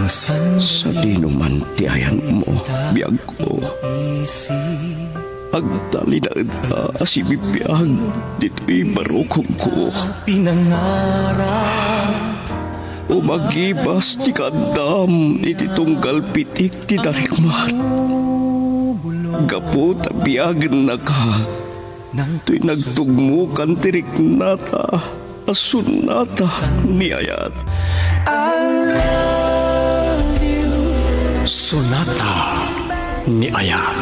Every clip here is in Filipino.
Sa dinuman tiayan mo, biyag ko. Agdali na si bibiyag, dito'y barukog ko. O magibas ti kadam, iti tunggal pitik ti darikman. Gapo ta biyag na ka, to'y nagtugmukan tirik nata, asunata ni ayat. Sonata ni Ayat.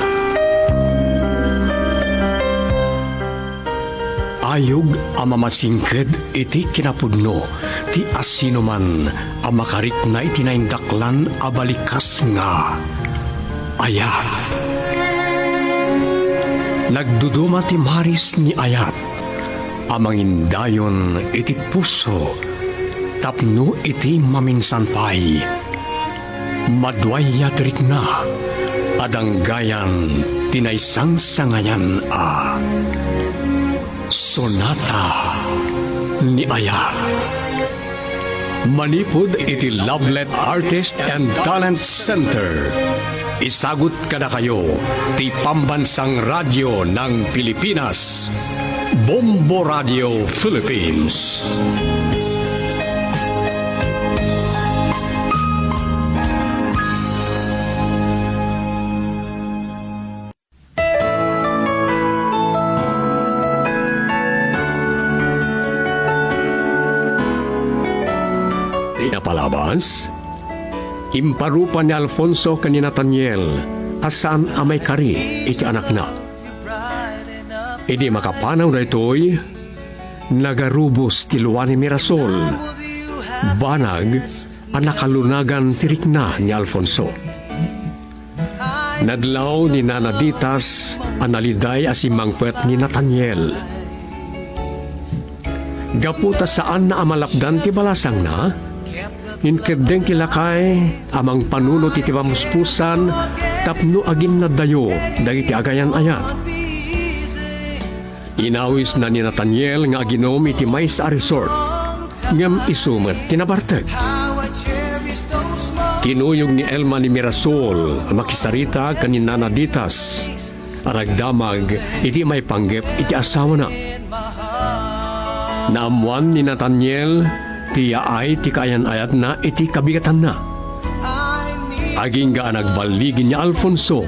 Ayog ang mamasingked iti kinapudno, ti asino man ang makarik na itinaindaklan abalikas nga. Ayat. Nagduduma ti maris ni Ayat, amangin dayon iti puso, tapno iti maminsanpay. Madway yatrik na, adang gayan tinaysang sangayan a. Sonata ni Ayat. Manipod iti Lovelet Artist and Talent Center. Isagot kada kayo ti Pambansang Radyo ng Pilipinas, Bombo Radio Philippines. Napalabas, imparupa ni Alfonso kani Nathaniel asaan amay kari iti anak na. Idi makapanaw na ito'y nagarubos ti luwa ni Mirasol. Banag ang nakalunagan tirik na ni Alfonso. Nadlaw ni Nanaditas ang naliday asimangpet ni Nathaniel. Gaputa saan na amalapdan ti balasang na, inkerdeng kilakay amang panunot iti pamuspusan tapno agin na dayo dagiti agayan ayat. Inawis na ni Nathaniel nga aginom iti mais a resort ngem isumet tinabarteg. Kinuyog ni Elma ni Mirasol makisarita kanin Nanaditas aragdamag iti may panggep iti asawa na. Naamuan ni Nathaniel tiya ay ti kayan ayat na iti kabigatan na. Aging ga nagbaligin niya Alfonso,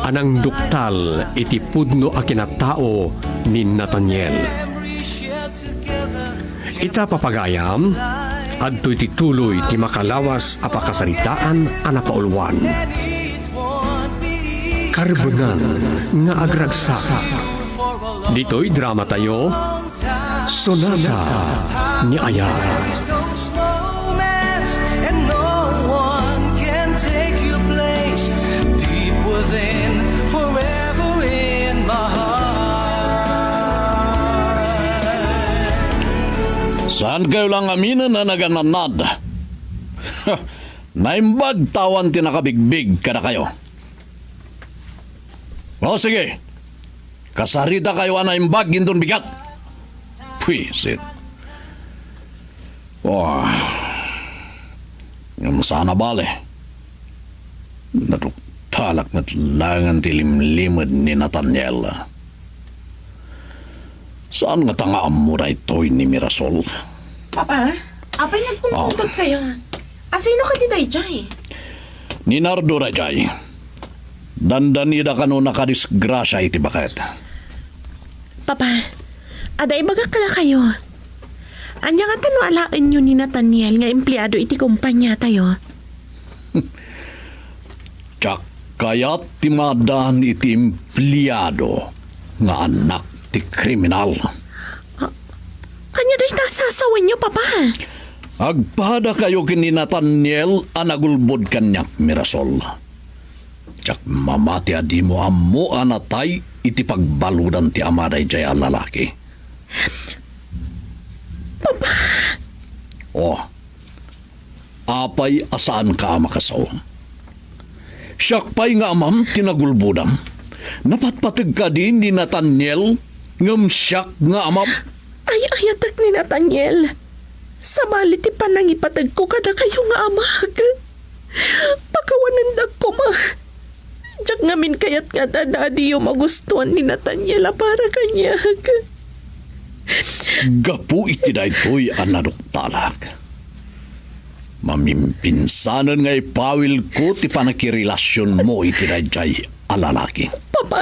anang duktal iti pudno a kinatao ni Nathaniel. Ita papagayam, adto iti tuloy ti makalawas a pakasaritaan a napaulwan. Karbunan nga agragsak. Dito'y drama tayo, Sonata ni Ayat. Saan kayo lang aminan na nagananad? Naimbag tawan tinakabigbig kada kayo. O sige, kasarita kayo anaimbag gindon bigat. Pwisit. Oh, yung sana bale. Natuktalak met langan tilimlimad ni Nathaniel. Saan nga tanga amuray to'y ni Mirasol? Papa, apay nagpumutot kayo. Asino ka di Dayjay? Ni Nardo Rajay. Dandanida ka no nakadisgrasya iti bakit. Papa, aday baga ka na kayo. Anya nga tano alain nyo ni Nathaniel nga empleyado iti kumpanya tayo. Tsak kaya't timadaan iti empleyado nga anak ti kriminal. Anya day nasasawan nyo, Papa? Agpada kayo kini Nathaniel anagulbod kanya, Mirasol. Tsak mamati adi mo amo anatay iti pagbaludan ti amaday jay ang lalaki. Papa! Oh, apay asaan ka makasaw? Siyak pa'y nga amam tinagulbudam. Napatpatag ka din ni Nathaniel ngam siyak nga amam. Ay ayatak ni Nathaniel. Sa balit ipannangipatag ko kada kayo nga amag. Pakawanandag ko, ma. Diyak ngamin kayat nga dadadi yung magustuhan ni Nathaniel para kanya. Gapu iti daytoy anaduktalag. Mamimpinsanan nga ipawil ko ti panakirelasyon mo iti dayjay alalaki. Papa,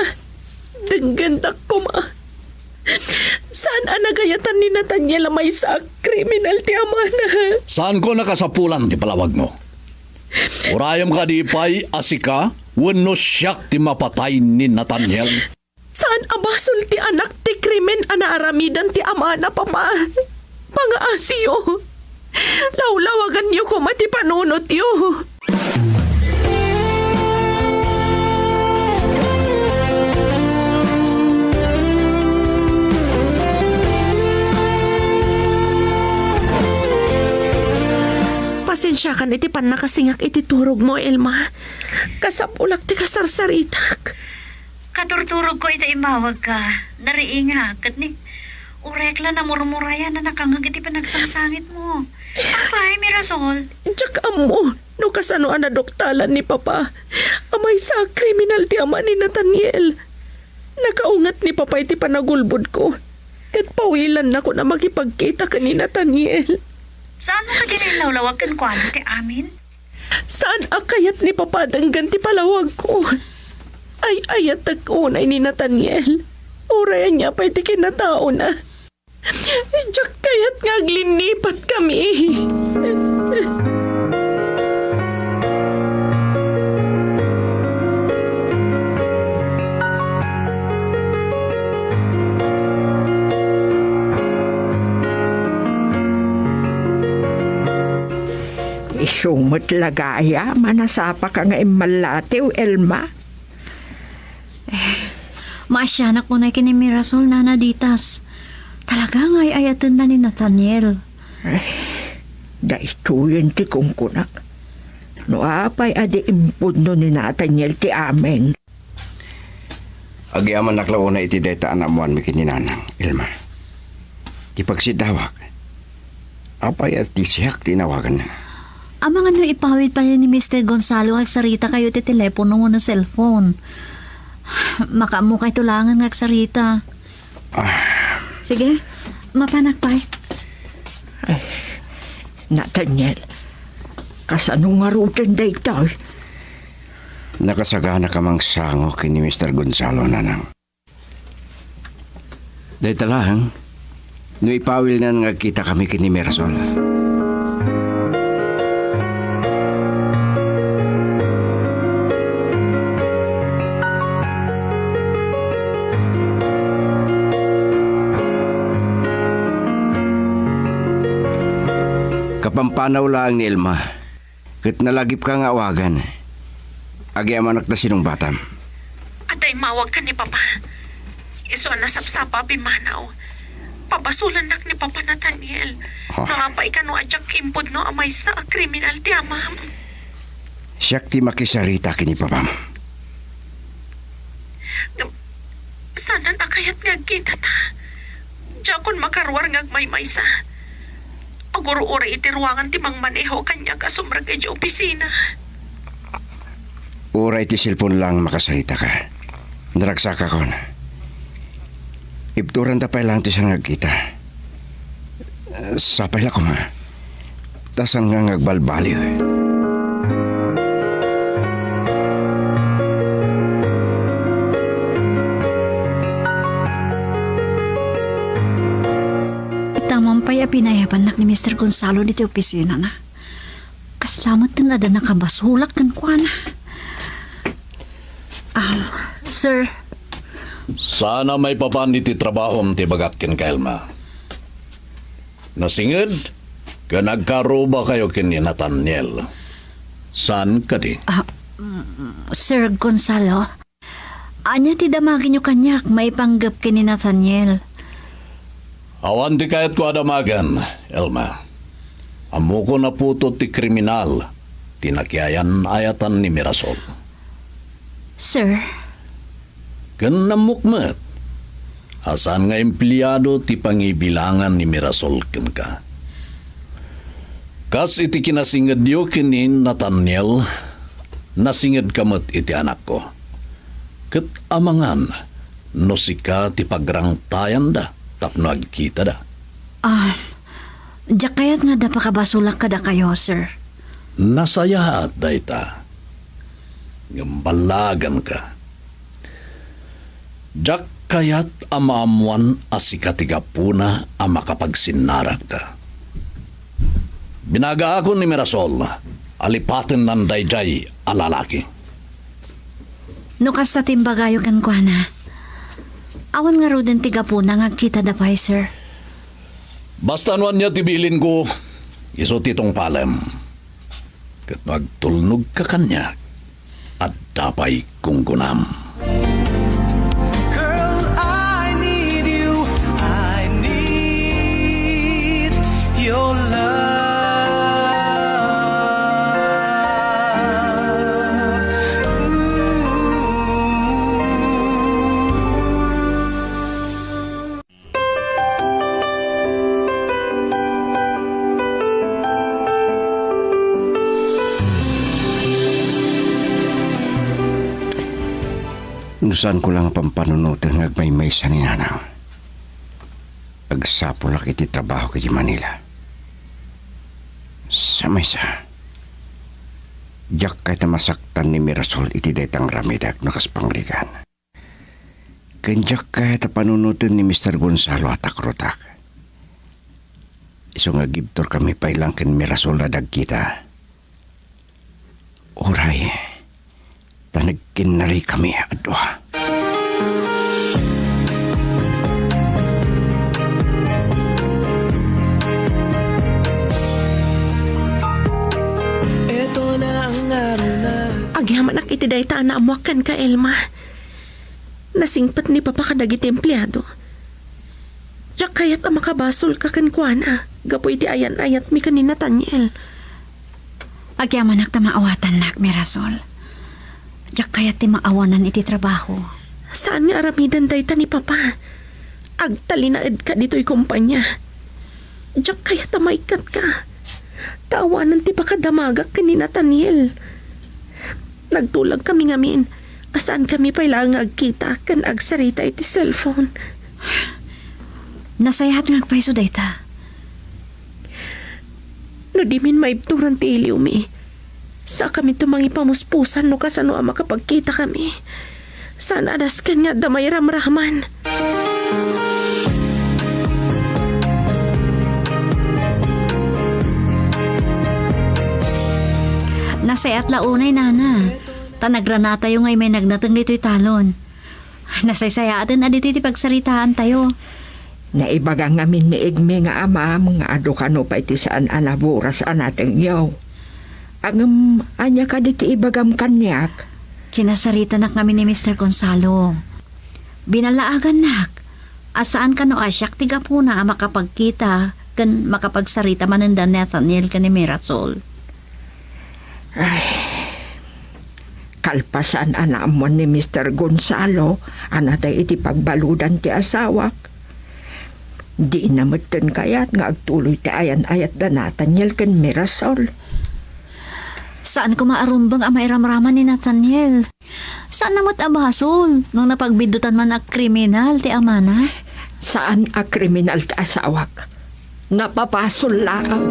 denggandak ko, ma. Saan anagayatan ni Nathaniel may sa kriminal ti ama na? Saan ko nakasapulan ti palawag mo? Urayam ka di pa'y asika, wano siyak ti mapatay ni Nathaniel. Saan abasul ti anak ti krimen anaaramidan ti ama na, papa? Pangaasiyo. Lawlawagan niyo ko mati panunot yo. Pasensya kan iti pan nakasingak iti turog mo, Elma. Kasapulak ti kasarsaritak. Katurturog ko ita imawag ka. Nariinga, kat ni urekla na murmuraya na nakangagiti panagsangsangit mo. Apay, Mirasol. Diyak amo, no kasano anadoktalan ni Papa. Amay sa kriminal ti ama ni Nathaniel. Nakaungat ni Papa iti panagulbod ko. Kat pawilan na ko na makipagkita ka ni Nathaniel. Saan mo ka ginilawlawag kan kwano ti amin? Saan akayat ni Papa danggan ti palawag ko? Ay ayat tag-unay ni Nathaniel. Urayan niya pa iti kinatao na. Diyak kayat nga glinipat kami. Isumot lagaya, manasapa ka nga imalatiw, Elma. Maasyanak mo na kini Mirasol na naditas. Talaga nga'y ayatan na ni Nathaniel. Daituyin ti kungkunak. No apay adi impod no ni Nathaniel ti amen. Agi aman naklaw na iti dayta anamuan mi kininanang, Elma. Di pagsidawag. Apay at di siyak tinawagan na. Amang ano ipawid pa ni Mr. Gonzalo al sarita kayo ti telepono mo na cellphone. Makamu kay tulangan nga sarita. Sige, mapanakpay. Nathaniel, kasano nga rutan dayta? Nakasagana ka mang sango kini Mr. Gonzalo nanang. Dayta lang, no ipawil na nga kita kami kini Mirasol. Kapampanaw lang ni Elma. Kat nalagip ka nga awagan. Agi amanak na sinong batam. Atay mawag ka ni Papa. Iso na sapsapa bimanaw. Papasulan nak ni Papa Nathaniel. Nangapay ka no adyak impod no amay sa kriminal ti amam. Siyak ti makisarita kini papam. Sana nakayat nga kita ta. Diyakon makarwar nga may sa. Aguro-ura iti ruangan ti mang maneho kanya ka sumragay di opisina. Uray ti silpon lang makasarita ka. Naragsaka ko na. Ipturan tapay lang ti siya ngagkita. Sapay lang ko ma. Tasang nga ngagbalbaliw. Tamampay a pinayapan nak ni Mr. Gonzalo dito opisina na. Kaslamat na ada nakabasulak kan kuana. Sir, Sana may papan iti trabaho ti bagat ken Elma. Nasingid, ka nagkaruba kayo ken ni Nathaniel. Saan ka di? Sir Gonzalo, anya ti damagin nyo kanyak maipanggap kini Nathaniel. Awan ti kayat ko adamagan, Elma. Amo ko na puto ti kriminal, tinakyayan ayatan ni Mirasol. Sir, Gan namukmet. Asan nga empleyado ti pangibilangan ni Mirasol ken ka. Kas iti kinasingad yo kini Nathaniel, nasingad kamot iti anak ko. Ket amangan, no sika ti pagrangtayan da, tapno agkita da. Diyak kayat nga da pakabasulak kada kayo, sir. Nasaya at dayta. Ngambalagan ka. Diyak kayat amaamuan asikatiga puna ang makapagsinarag da. Binaga ako ni Mirasol, alipatin ng dayjay alalaki. No kasta timbagayo kan kwa na. Awan nga rodin tiga po na ngagkita da pa'y, sir. Basta nuan niya tibilin ko, iso titong palem. Kat magtulnog ka kanya, at dapay kung gunam. Girl, I need you. I need your love. Nusan ko lang pampanunutan ng agmay-may sa ninanaw. Agsapulak iti trabaho kiti Manila. Sa maysa. Diyak kahit masaktan ni Mirasol iti detang ramidag nakaspangligan. Kandiyak kahit panunutan ni Mr. Gonzalo at akrotak. Iso nga gibtor kami pailang ken Mirasol na dagkita. Oray. Tanagkin na rin kami, adwa. Ito na ang araw na. Agyaman ak iti dayta na amuakan ka, Elma. Nasingpat ni Papa kadagiti empleyado. Diyak kayat ang makabasol ka kan kuana. Gapo iti ayan-ayat mi kan ni Nathaniel. Agyaman ak maawatan nak, Mirasol. Diyak kayat ti maawanan iti trabaho. Saan nga aramidan dayta ni Papa? Agtalinaed ka dito'y kumpanya. Diyak kayat maikat ka. Tawanan ti pakadamagak ka ni Nathaniel. Nagtulag kami ngamin. Asaan kami pailang agkita kan agsarita iti cellphone. Nasayahat nga agpaiso dayta. No di min maibturan ti iliw mi. Sa kami tumangi pamuspusan no kasano ang makapagkita kami. Saan adas kan nga damay ramraman. Nasayat launay, nana. Tanagranata yung ngay may nagnatang dito'y talon. Nasaysayatan adito ti pagsaritaan tayo. Naibagang ngamin ni Igme nga ama, mga adukano pa iti saan anaburas anateng yaw. Ang anya ka diti ibagam kanyak. Kinasarita nak kami ni Mr. Gonzalo. Binalaagan nak. Asaan ka no asyak tiga po na makapagkita kan makapagsarita mananda Nathaniel ka ni Mirasol. Kalpasan anamon ni Mr. Gonzalo, anatay iti pagbaludan ti asawak. Di namutin kayat nga agtuloy ti ayan-ayat da Nathaniel ken Mirasol. Saan ko maarumbang ang mairamraman ni Nathaniel? Saan namot abasol nung napagbidutan man ang kriminal ti amana? Saan a kriminal ti asawak? Napapasol lang.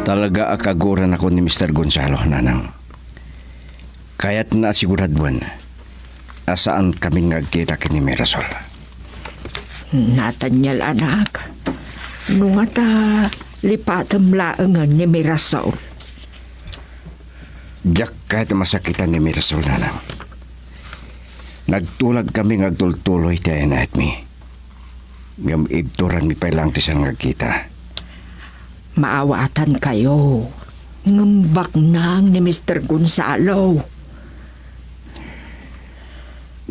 Talaga akaguran ako ni Mr. Gonzalo, nanang. Kaya't nasiguraduan asaan kami nagkita kini Mirasol. Nathaniel anak, nung ata lipatam laangan ni Mirasol. Diyak kahit masakitan ni Mirasol, nanang. Nagtulag kami ngagtultuloy ti ayanayat mi. Ngam ibturan mi pailang ti siyang nagkita. Maawatan kayo. Ngambak nang ni Mr. Gonzalo.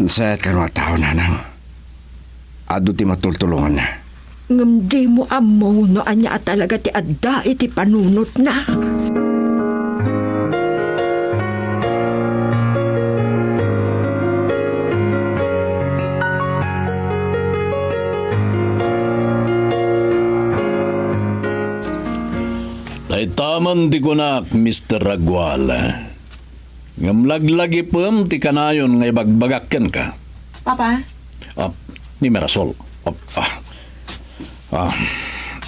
Nasayat ka mga tao, nanang. Ado ti matultulungan na. Ngam di mo amo no anya talaga ti adda iti panunot na. Ay taman di ko na, Mr. Ragual. Ngamlaglagi pem ti kanayon ngay bagbagakken ka. Papa? Ni Mirasol.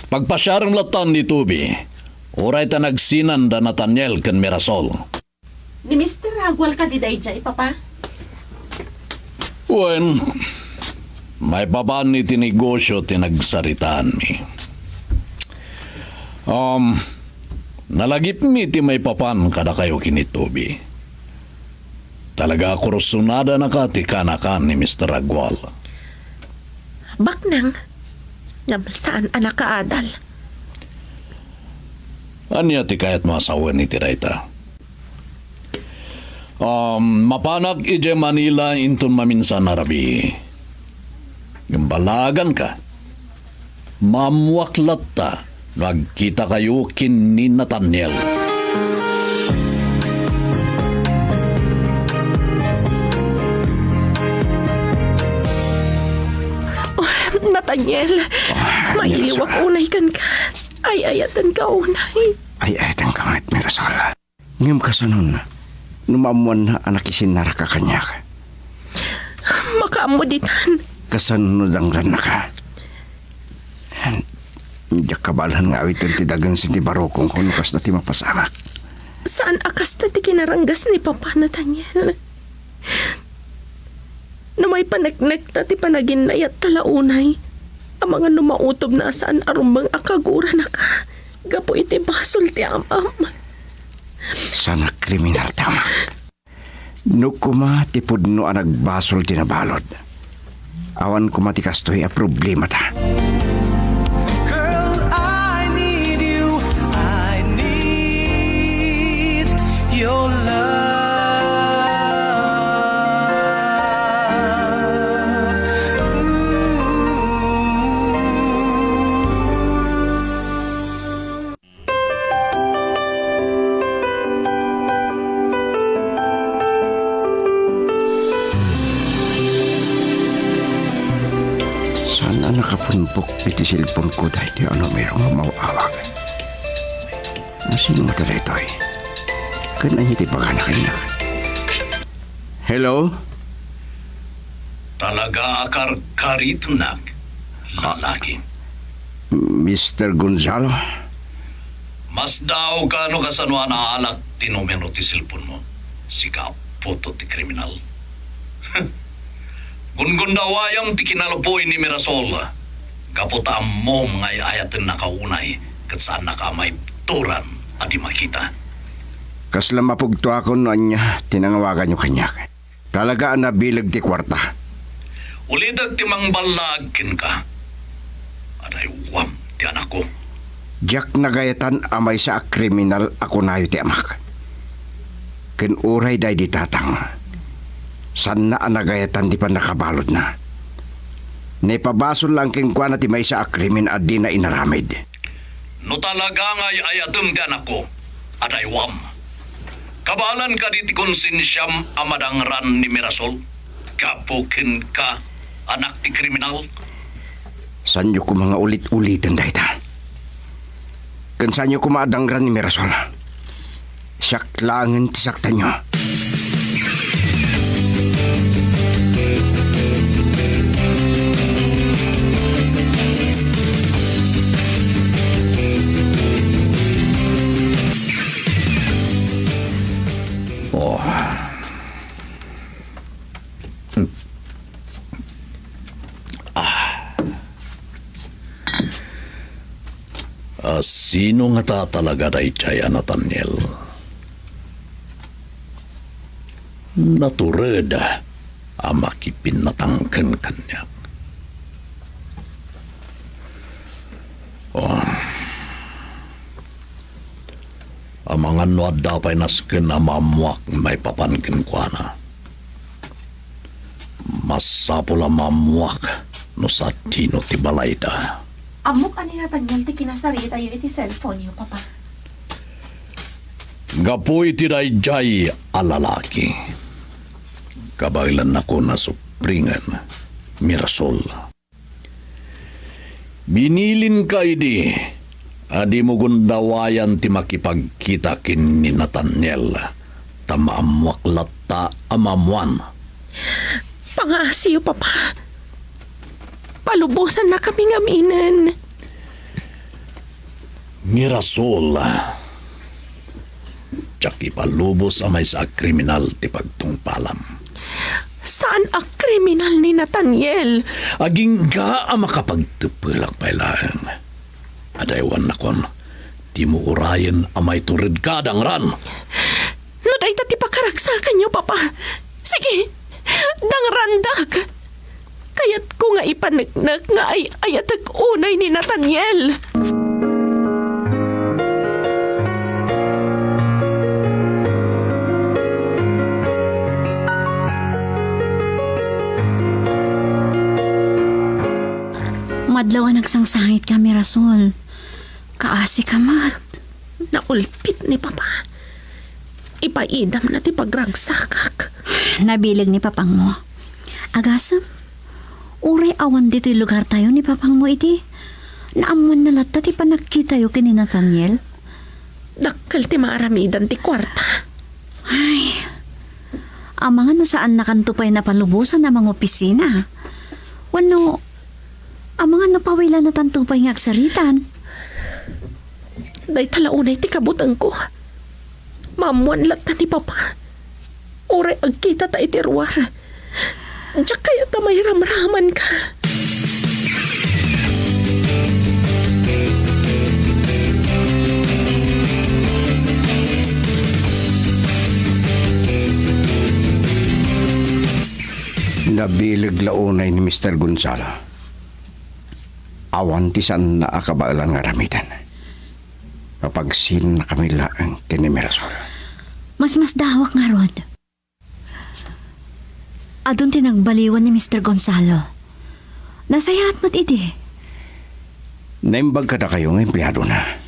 Pagpasyarang latan ni Tubi, oray ta nagsinan da Nathaniel ken Mirasol. Ni Mr. Ragwal ka di dayjay, Papa? Wen, may papan ni tinegosyo tinagsaritaan mi. Nalagip mi ti may papan kada kayo kinitubi. Talaga kursunada na ka ti kanakan ni Mr. Ragual. Baknang, saan anak ka adal? Anya ti kayat masawa ni Tirayta. Mapanag ije Manila intun maminsan Arabi. Gambalagan ka. Mamuaklat ta. Nagkita kayo kin ni Nathaniel. Nathaniel, mailiwak unay kan ka. Ay, ayatan ka unay. Ay, tang kamit, Mirasol. Ngam kasanon, numamuan na anak isinara ka kanya. Makaamuditan. Kasanunod ang ran na ka. Diyak kabalhan nga awitin ti dagang sinti barokong kunukas na ti mapasama. Saan akas na ti kinaranggas ni Papa Nathaniel? Na may panagnek na ti panaginay at talaunay. Ang mga numautob na saan arumbang akagura na ka. Gapo iti basol ti amam. Sana kriminal tamak. Nukuma ti pudno ang nagbasol ti nabalod. Awan kumatikas to'y a problema ta. Girl, I need you. I need your love. Sana nakapunpok piti silpon ko dahil ti ano mayroong mauawag. Sino mo talaga ito eh? Kanang iti pagana kanya. Hello? Talaga akar karitunak. Lalaki. Mr. Gonzalo? Mas daw ka no kasanwa na alak tinumero ti silpon mo. Sika puto ti kriminal. Gungun daw ayam ti kinalapoy ni Mirasol. Kaputaan mo ngay ayatin nakaunay kat saan nakamay turan at di makita. Kasla mapugto ako noon niya, tinangawagan niyo kanya. Talaga ang nabilag ti kwarta. Ulidag ti mang balagkin ka. Aray uwam ti anak ko. Jack nagayatan amay sa kriminal ako nayo ti amak. Ken uray day di tatang. San na anagayatan di pa nakabalod na. Naipabasol lang kinkwa na ti may sa akrimin at di na inaramid. No talaga ngay ayatum ti anak ko. Aray uwam. Kabalan ka di ti konsensyam amadangran ni Mirasol. Kapukin ka anak ti kriminal. San nyo ko mga ulit-ulitan dahi ta? Kan saan nyo kumadangran ni Mirasol? Saklangan ti saktan nyo. Sino nga ta talaga day Chaya Nathaniel? Natured amakipin natangken kanya. Amangan no adapay nasken amamuak may papankin kwa na. Masapula mamuak no sa tino ti balayda. Amok ani Nathaniel ti kinasarita yu iti cellphone yu, Papa. Gapoy ti dayjay alalaki. Kabailan ako na supringan, Mirasol. Binilin ka idi, Adi mo gundawayan ti makipagkita kin ni Nathaniel. Tamaamuaklat ta amamuan. Pangasiyo, Papa. Palubusan na kami ngaminan. Mirasol. Tsak ipalubos amay sa kriminal ti pagtungpalam. Saan ang kriminal ni Nathaniel? Aging ga ang makapagtupulak pailaan. Adaywan na kon, di mo urayan amay turid kadang ran. No, day ti pakaragsakan niyo, Papa. Sige, dangrandag. Kaya't ko nga ipanagnak nga ay ayatag unay ni Nathaniel. Madlaw nagsangsangit ka, Mirasol. Kaasi ka mat. Naulpit ni Papa. Ipaidam na ti pagragsakak. Nabilag ni papang mo. Agasam, uray awan dito'y lugar tayo ni papang mo iti. Naamuan na lata ti panagkita yo kini Nathaniel. Dakkel ti maaramidan ti kwarta. Ay, amang ano saan nakantupay na palubusan na mga opisina. Wano, amang ano pawilan na tantupay nga aksaritan. Day talaunay ti kabutang ko. Mamuan lata ni Papa. Uray agkita ta iti ruwar. Diyak kaya ta may ramraman ka. Nabilig launay ni Mr. Gonzalo. Awan ti saan na akabailan nga ramidan. Kapag sin na kami laang kini Mirasol. Mas dawak nga, Rod. Adun tinagbaliwan ni Mr. Gonzalo. Nasayat mo't iti. Naimbag ka na kayo ng empleyado na.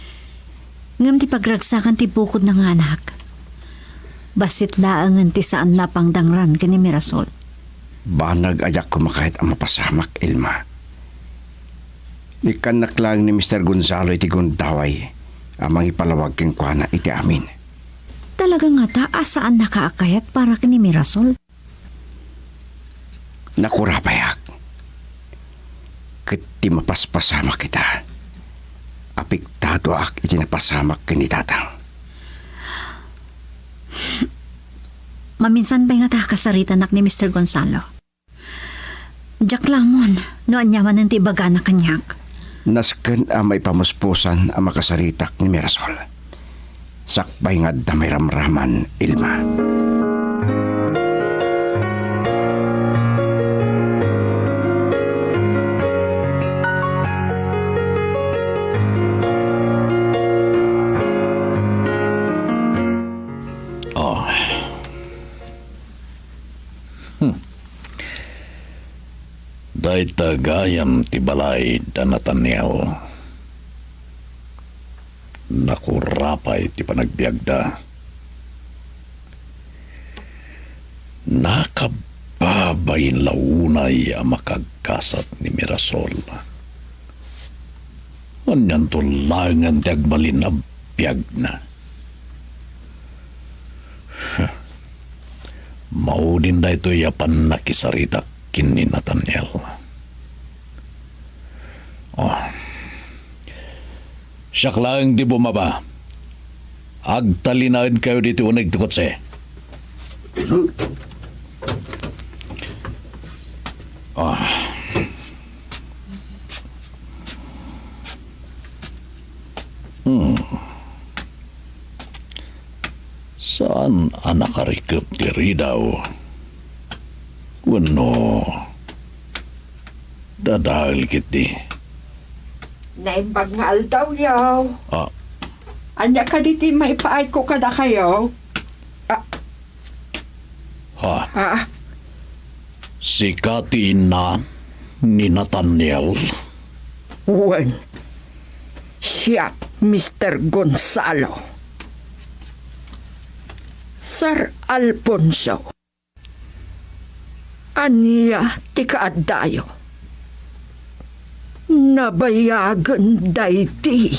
Ngam ti pagragsakan ti bukod ng anak. Basit laangan ti saan na pangdangran kini Mirasol. Banag ayak kumakahit ang mapasamak, Ilma. Ikanak lang ni Mr. Gonzalo iti gundaway amang ipalawag king kuana iti amin. Talaga nga ta, asaan nakaakayat para kini Mirasol? Nakurapayak. Kiti mapaspasamak kita. Apiktado ak iti napasamak kini tatang. Maminsan pa nga ta kasaritan nak ni Mr. Gonzalo. Jack lamon, no anyaman ng tibaga na kanyak. Nasken amay pamuspusan ang makasaritak ni Mirasol. Sakbay nga damay ramraman, Ilma. Day tagayam ti balay da Nathaniel. Nakurapay ti panagbiagda. Nakababayin launay ang makagkasat ni Mirasol. Anyan tulangan ti agbalin na biag na. Maudin da ito yapan nakisarita kini Nathaniel. Siyak lang di bumaba. Agtalinaid kayo dito unig ti kotse. Saan anak karikap ti Ridaw? Wano, dadahal kiti. Naimbag nga aldaw yaw. Anya ka diti may paay ko kada kayo. Si Katina ni Nathaniel. Wen, siya Mr. Gonzalo. Sir Alfonso. Anya ti kaaddayo. Nabayagan dayti.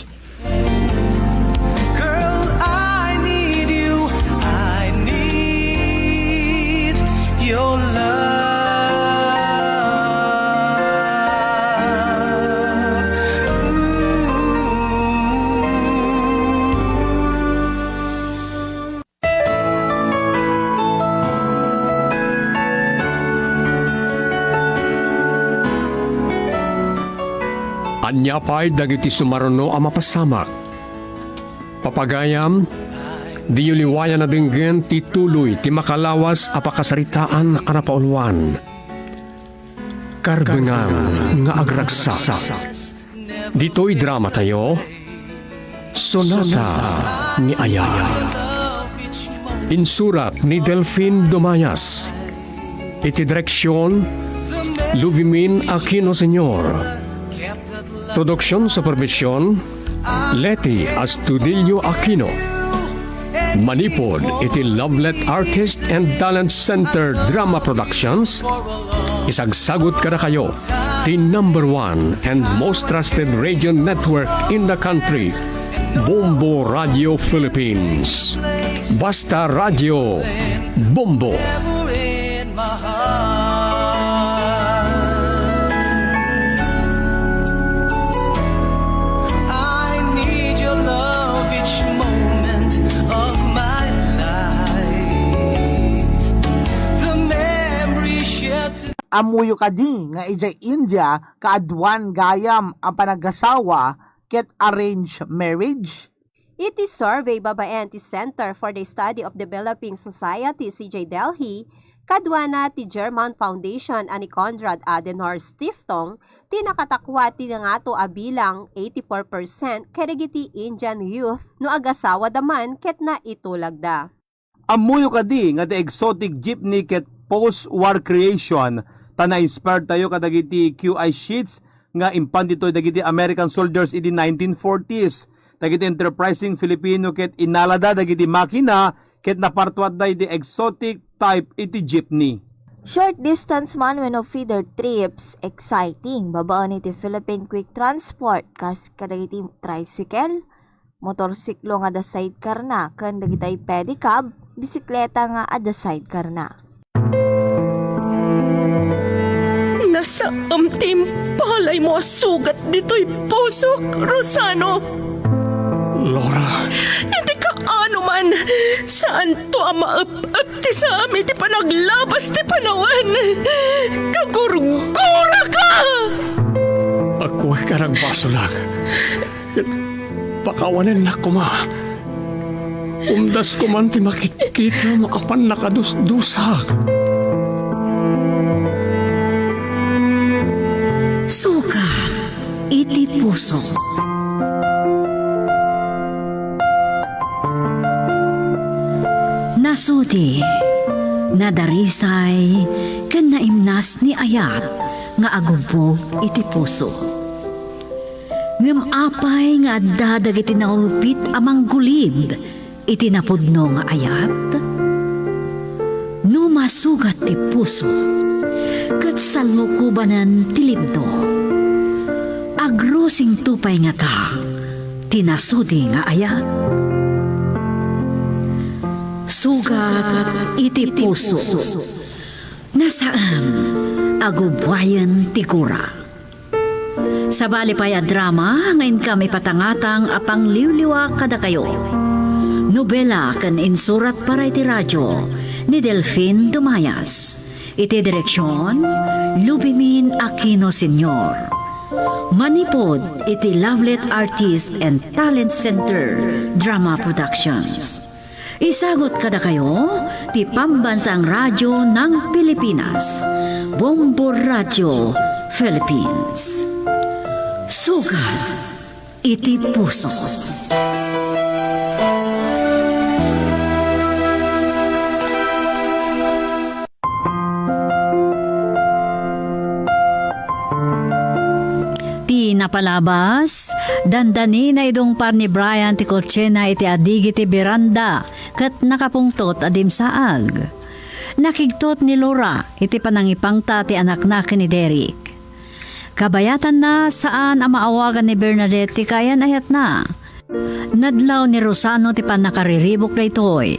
Anya pa'y dagiti sumaruno ang mapasamak. Papagayam, di uliwayan na dinggen ti tuloy ti makalawas a pakasaritaan a napaulwan. Karbengan nga agragsak. Dito'y drama tayo, Sonata ni Ayala. Insurat ni Delphine Dumayas. Iti direksyon, Luvimin Aquino Sr. Produksyon supervisyon, Leti Astudillo Aquino. Manipod iti Lovelet Artist and Talent Center Drama Productions. Isagsagot kada kayo, the #1 and most trusted radio network in the country, Bombo Radio Philippines. Basta Radio Bombo. in my heart. I need your love each moment of my life. The memory shared to Amuyo kadi nga ijay India kaadwan gayam ang panagasawa ket arranged marriage. It is survey babaen ti Center for the Study of Developing Society CJ Delhi, kadwana ti German Foundation ani Konrad Adenauer Stiftung, ti nakatakwa ti nga to abilang 84% kadagiti Indian youth no agasawa daman ket na itulag da. Amuyo kadi nga the exotic jeepney ket post-war creation ta na-inspired tayo kadagiti QI sheets nga impan dito dagiti American soldiers in the 1940s. Dagiti enterprising Filipino ket inalada dagiti makina ket napartuat day the exotic type iti jeepney. Short distance man when of feeder trips, exciting. Babaan iti Philippine Quick Transport kas kadagiti tricycle, motorsiklo nga da sidecar na, kan dagiti pedicab, bisikleta nga ada sidecar na. Nasa amtim palay mo sugat dito'y pusok, Rosano. Laura, Hindi ka ano man. Saan to ang maap-ap ti sa amin ti panaglabas ti panawan? Kagurgura ka! ako ay karagbaso lang. Pakawanan na ko ma. Umdas ko man ti makikita makapan nakadusdusak. Suka, iti puso. Nasudi, nadarisay, kan naimnas ni Ayat, nga agubog iti puso. Ngem apay nga dadag iti naulpit amang gulib, iti napudno nga Ayat. No masugat ti puso, kat salukubanan ti libdo. Agrosing tupay nga ta, tinasudi nga Ayat. Sugat iti puso, nasaan agubwayan ti kura. Sa bali pa'y drama, ngayon kami patangatang apang liwliwa kada kayo. Nobela kan insurat para iti radyo ni Delphine Dumayas. Iti direksyon, Lubimin Aquino Sr. Manipod iti Lovelet Artist and Talent Center Drama Productions. Isagot kada kayo, ti Pambansang Radyo ng Pilipinas, Bombo Radio Philippines. Sugat iti puso. Napalabas, dandani na idong par ni Brian ti Colchena iti adigi ti beranda kat nakapungtot adim saag. Nakigtot ni Laura iti panangipang ti anak na ni Derek. Kabayatan na saan ang maawagan ni Bernadette ti kayan ayat na. Nadlaw ni Rosano ti panakariribok na itoy.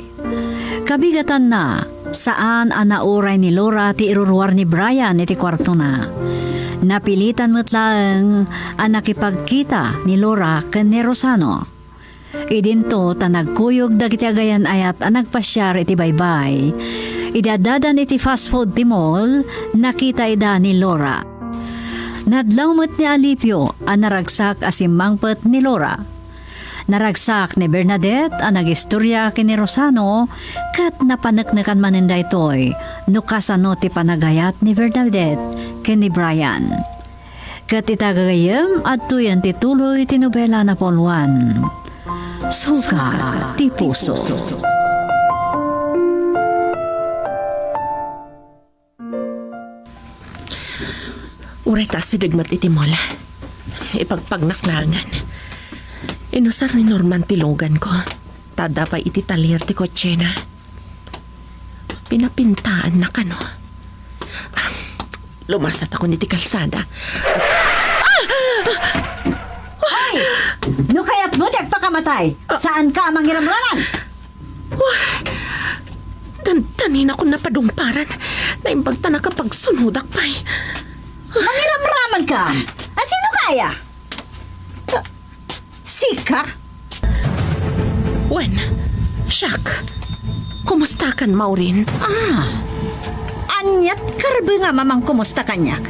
Kabigatan na saan ang nauray ni Laura ti iruruar ni Brian iti kwarto na. Napilitan mo't lang ang nakipagkita ni Laura ken ni Rosano. Idinto ta nagkuyog dagiti agayan ayat ang nagpasyar iti baybay. Idadadan iti fast food ti mall, nakita ida ni Laura. Nadlaw mo't ni Alipio ang naragsak asimangpet ni Laura. Naragsak ni Bernadette ang nagistorya kini Rosano kat napanaknakan maninda ito'y nukasano ti panagayat ni Bernadette kini Brian. Kat itagagayam at tuyan tituloy tinubela na polwan. Suka ti puso. Uray ta si Digmat iti mola. Ipagpagnaklangan. Inusar ni Norman tilogan ko. Tada pa iti talir ti kotse na. Pinapintaan na kano. Lumasat ako ni ti kalsada. No kaya't mo pakamatay. Saan ka manghiramraman? Tanin ako napadumparan. Naimbagta na kapag sunudak pa'y. Manghiramraman ka? At sino kaya? Sika? Wen, Shak, kumusta kan, Maureen? Anyat karbe nga mamang kumusta kanyak.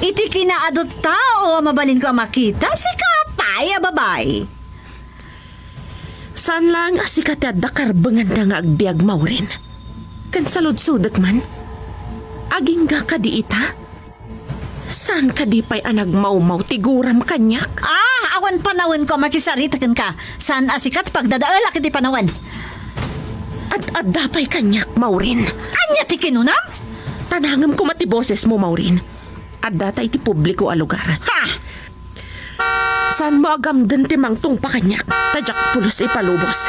Iti kinaadot tao mabalin ko ang makita si kapay a babay. Saan lang asikat at dakarbengan na nga agbiag, Maureen? Kan salud-sudak man? Aging ga ka di ita? Saan ka di pa'y anag mau-mau tiguram kanyak? Awan panawan ko makisarita ka. Saan asikat pagdadaala kiti panawan? At dapay kanyak, Maureen. Anya ti kinunam? Tanangam ko mati boses mo, Maureen. At data iti publiko a lugar. Ha! Saan mo agam din timang tong pakanyak? Tadyak pulos ipalubos.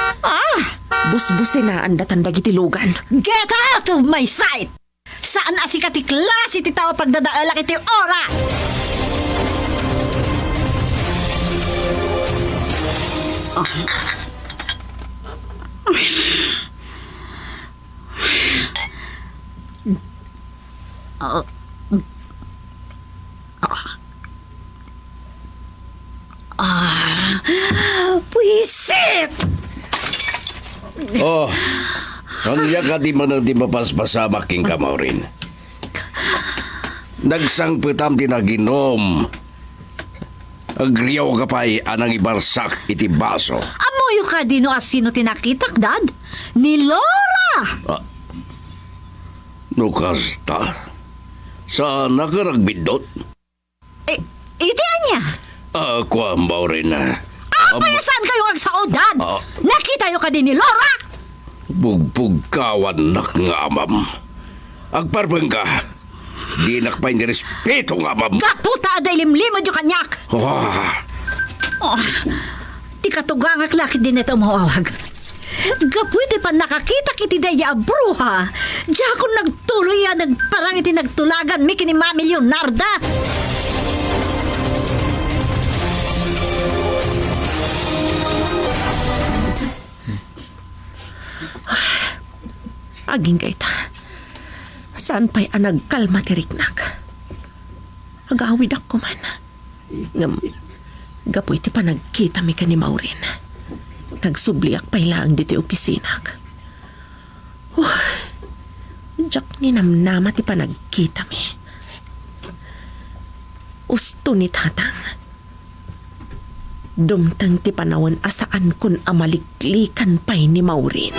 Busbusin na ang datandag iti lugan. Get out of my sight! Saan asikat ti klase ti tao pagdadaala kiti ora? Puisit! Oh, kanya ka di man ang di mapaspasama king ka, Maureen. Nagsangputam tinaginom. Agriyaw ka pa'y anang ibarsak iti baso. Amoyo ka dino asino tinakitak, Dad? Ni Laura! Nukasta. Saan nakaragbidot? Iti anya? Ako ang Maureen na. Payasan kayo agsaod, Dad? Nakita yo ka din ni Laura? Bugbog kawan nak nga amam. Agparbang ka. Di nakpay ni respeto nga amam. Kaputa aday limlimod yung kanyak. Di katugangak lakit din ito mawawag. Gapwede pa nakakita kiti daya bruha. Diya kung nagtuloy yan, parang iti nagtulagan mi kini Mami Leonarda. Aging gaita. Saan pa'y anagkalma tiriknak? Agawid ako man. Gapoy ti pa nagkita mi ka ni Maureen. Nagsubliak pa'y laang diti opisinak. Diyak ninamnama ti pa nagkita mi. Usto ni tatang. Dumtang ti panawan asaan kun amaliklikan pa'y ni Maureen.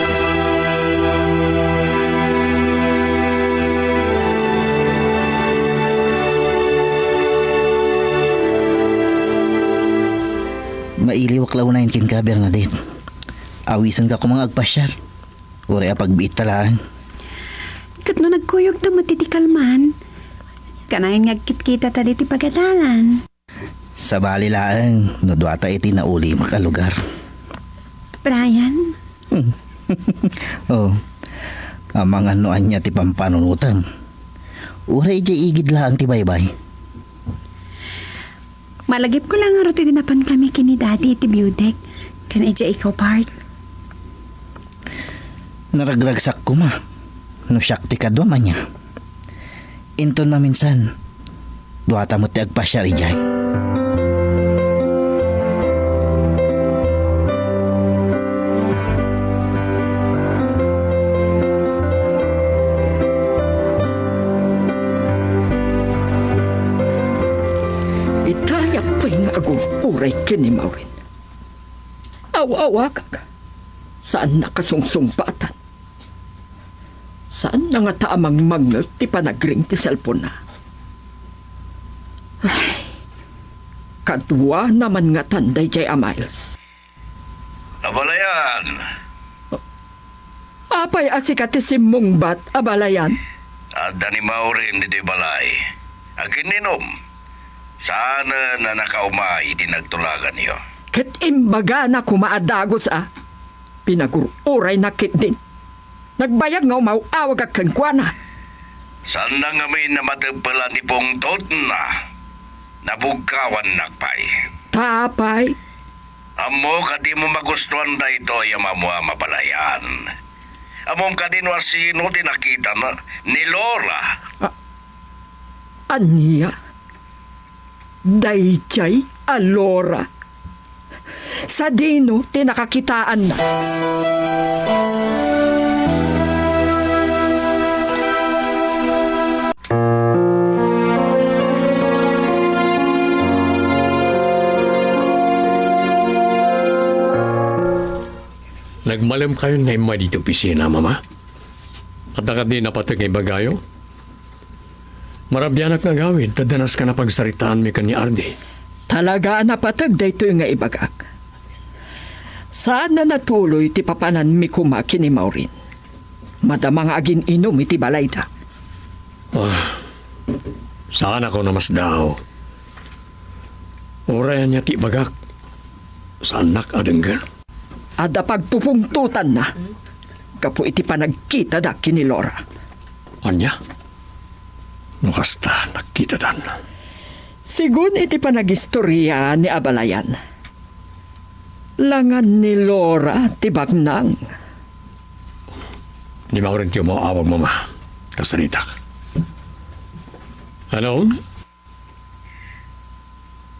Mailiwak launayin kin ka, Bernadette. Awisan ka ko mga agpasyar. Uri apagbiit talaan. Kat no nagkuyog na matitikal man, kanayin ngagkit-kita ta dito pagkatalan. Sa bali laang, no duata iti na uli makalugar. Brian? Oh, amang anoan niya ti pampanunutan. Uri iti igid laang ti baybay. Malagip ko lang nga roti dinapan kami kini daddy iti Budek. Kan eja ikaw part. Naragragsak ko ma. No syakti ka doon man niya. Inton maminsan. Duwata mo ti agpasyar ijay. uray kini Maureen. Awa-awa ka. Saan nakasungsungpatan? Saan na nga taamang mangat ti panagring ti cellphone na? Ay, kadwa naman nga tanday jay Miles. Abalayan. Apay asikat ti simong bat, abalayan. Ada ni Maureen dito'y balay. Agininom. Sana na nakaumay tinagtulagan niyo. Ket imbaga na kumaadagos Pinagururay na kit din. Nagbayag nga umawawag ka kankwana. Sana nga may namatagpala ni Pongtot na nabugkawan nakpay. Tapay. Amo ka di mo magustuhan da ito yung mabalayan. Amom ka din wasino tinakita na ni Laura. Anya? Dayjay Alora. Sa dino, tinakakitaan na. Nagmalam kayo na ima dito opisina, Mama? At nakad din napatag ngay bagayo? Marabyanak nga gawin, tadanas ka na pagsaritaan mi kan ni Ardi. Talaga napatag dayto nga ibagak. Saan na natuloy ti papanan mi kumaki ni Maureen? Madamang agin inom iti balay da. Saan ako namas daw? Orayan niya ti bagak. Saan nakadenggan? Ada pagpupungtutan na. Kapo iti panagkita da kini Laura. Anya? Nukasta, nakita dan. Sigun iti panagistorya ni Abalayan. Langan ni Laura tibagnang. Di ba rin tiyo mo awag, Mama? Kasaritak. Hello?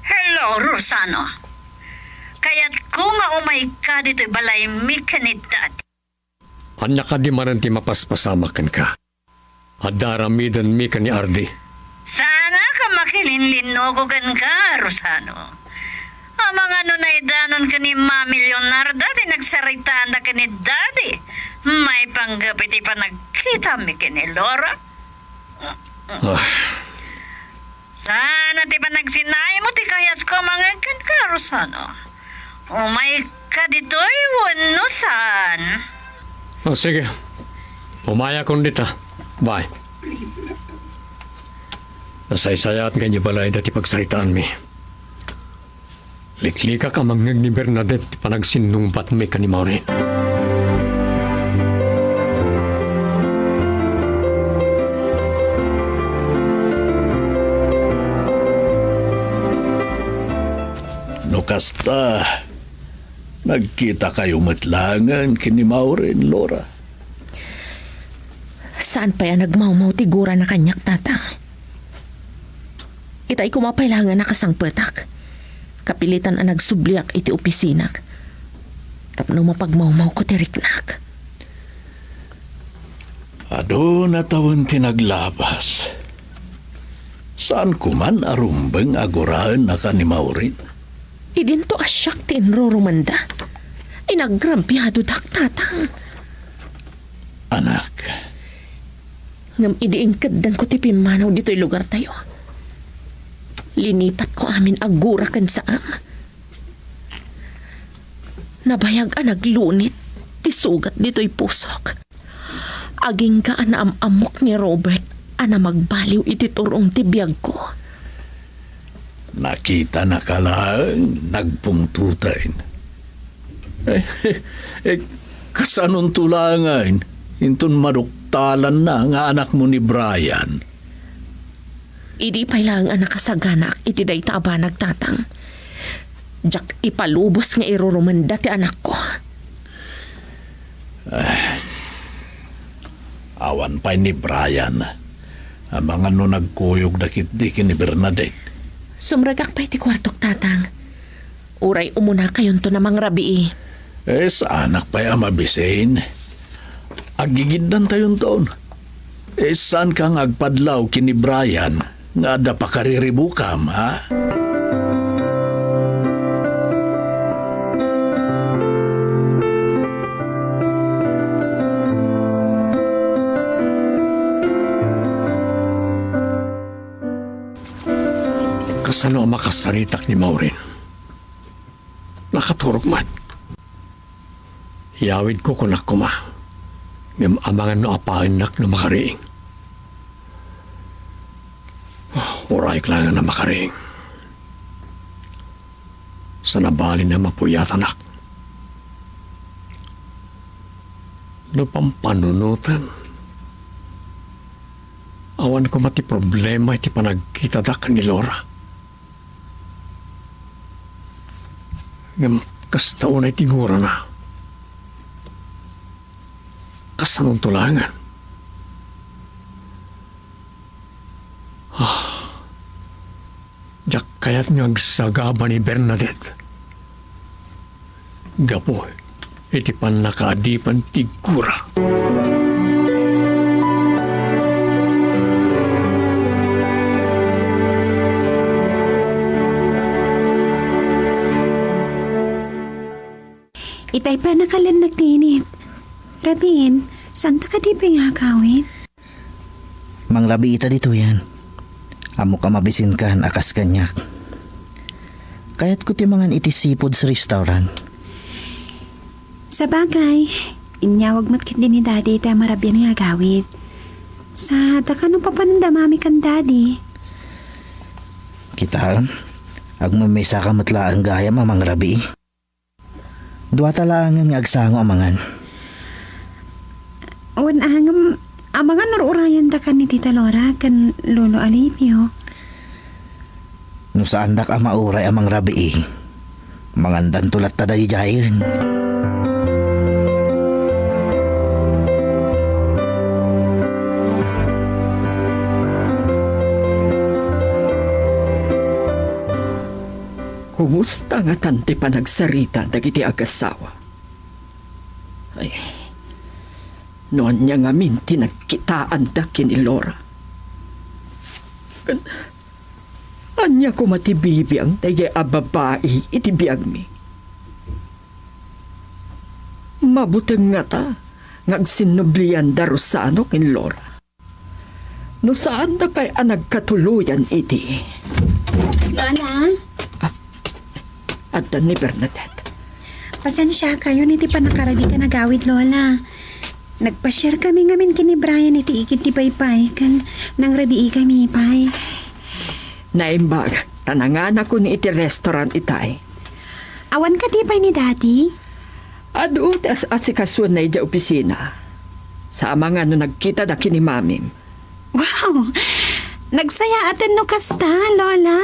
Hello, Rosano. Kaya't kung nga umay ka dito'y balay mi kanidad. Anya ka di maranti mapaspasamakan ka. At daramidan mi ka ni Ardi. Sana ka makilinlinogogan ka, Rosano. Amang ano na idanon ka ni Mami Leonarda, di nagsaritaan na ka ni Daddy. May panggapit pa nagkita mi ka ni Laura. Sana di pa nagsinay mo, di kaya't ko mangagan ka, Rosano. Umay ka dito'y wanusan. Sige. Umaya kong dita. Bye. Nasaysaya at ganyan balay dati pagsaritaan mi. Liklika ka mangyag ni Bernadette panagsinumpat mi ka ni Maureen. Nukasta, nagkita kayo matlangan kini Maureen, Laura. Saan pa yan nagmaumaw tigura na kanyak tatang? Itay kumapailangan na kasangpetak. Kapilitan ang nagsubliak iti opisinak. Tapno mapagmaumaw ko tiriknak. Ado na taon tinaglabas. Saan kuman arumbeng agurahan na ka ni Maureen? Idinto asyak ti inrorumanda. Inagrampiado dak tatang. Anak. Ngam idiingkad dan ko ti pimanaw dito'y lugar tayo. Linipat ko amin agura kan saam. Nabayag ang naglunit, ti sugat dito'y pusok. Aging ka na amok ni Robert, ana magbaliw iti turong ti biyag ko. Nakita na ka lang, nagpungtutain. Kasanong tulangan, intun maduktalan na nga anak mo ni Brian. Idi pa lang ang nakasaganak iti day taba nagtatang. Jack ipalubos nga irurumanda ti anak ko. Awan pa ni Brian. Ang mga no nagkuyog dakit-diki ni Bernadette. Sumragak pa iti kwartok tatang. Uray umuna kayon to namang rabi. Sa anak pa'y amabisain. Agigiddan tayon taon. Saan kang agpadlaw kini Brian nga da pa kariribukam, ha? kasano ang makasaritak ni Maureen. Nakaturog man. Iyawid ko kunak kuma. Ngam amangan no apain nak na makariing. Uray kailangan na makariing. Sa nabali na mapuyat anak. No pampanunutan. Awan ko mati problema iti panagkita dak ni Laura. Ngam kastaon ay tingura na. Kasanong tulangan. Diyak kaya't ngagsagaba ni Bernadette. Gapo, iti pan nakaadipan tigura. Itay pa nakalan nagtinit. Rabin, saan ka di pingagawin? Mang Rabi ita dito yan. Amo ka mabisin kan akas kanyak. Kaya't ko timangan itisipod sa restaurant. Sa bagay, inyawag matkit din ni daddy ita marabyan nga gawid. Sa takano pa panandamami kan daddy. Kita, agmamesa ka matla ang gaya mamang Rabi. Dua talangan nga agsango amangan. Wan angam, amangan nururayan da kan ni Tita Laura kan Lolo Alipio. No saan dak ama uray amang Rabi. Mangandan tulat taday jayan. Kumusta nga tanti pa nagsarita dagiti agasawa? Ay, noon niya nga minti nagkitaan da kini Laura. Anya ko matibibi ang tayo ababae itibiyag mi. Mabuteng nga ta, ngagsinublian da Rosano kin Laura. No saan da pa'y nagkatuluyan iti? Lola? At ni Bernadette. Pasensya kayo niti pa nakarabi ka nagawid, Lola. Nagpa-share kami ngamin kini Brian iti ikit ti paypay kan nang rabi kami pay. Naimbag, tanangan ako ni iti restaurant itay. Awan ka di pay ni Daddy? Adu, asikasun na iti opisina. Sa mga no nagkita da kini Mamim. Wow! Nagsaya atin no kasta, Lola.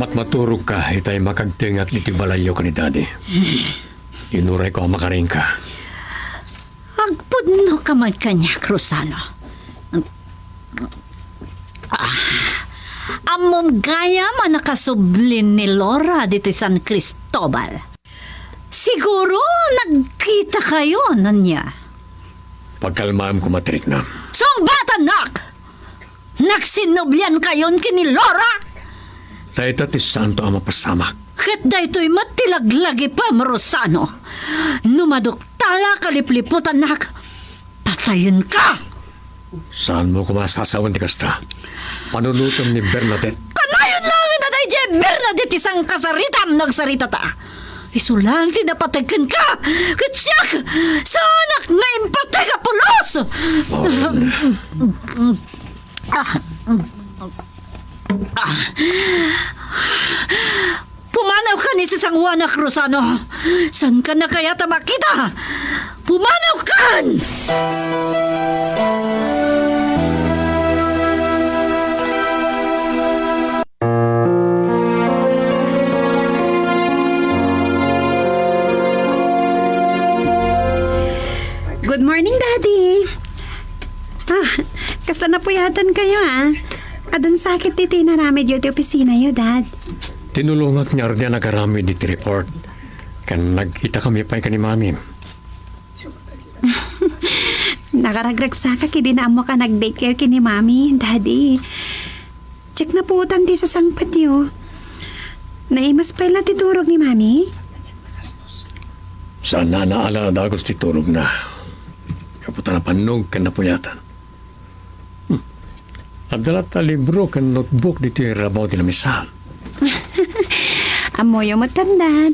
Maturog ka, itay makagtingak iti balayo ka ni Daddy. Inuray ko ang makaring ka. Agpudno ka man kanya, Rosano. Amom gaya man nakasublin ni Laura dito San Cristobal. Siguro nagkita kayo na niya. Pagkalmaam ko matrik na. Song nak! Nagsinublian kayon kini Laura! Dahita ti santo ang mapasamak. Ket daytoy matilaglagi pa, Rosano. Numaduktala kalipliputan nak. Patayin ka! Saan mo kumasasawan ti kasta? Panulutom ni Bernadette. Kanayon lang na day Bernadette isang kasaritam nagsarita ta. Isulang tinapatagan ka! Katsyak! Sa anak nga impatay ka pulos! Pumanaw ka ni sa Sangwana, Rosano. San ka na kaya makita? Pumanaw kan! Good morning, Daddy. Kasta na puyatan kayo, Adun sakit titi na rami di opisina yo, Dad. Tinulungat niya rin nagarami di report. Kan nagkita kami pa ni Mami. Nakaragragsaka kidi na mo ka nag-date kayo kini Mami, Daddy. Check na po utan di sa sangpat yo. Naimas pa lang titurog ni Mami? Sana naala na agos titurog na. Kaputa na panog kan napuyatan. Adalat ta libro kan notebook dito yung rabaw di lamisan. Amo yung matandaan.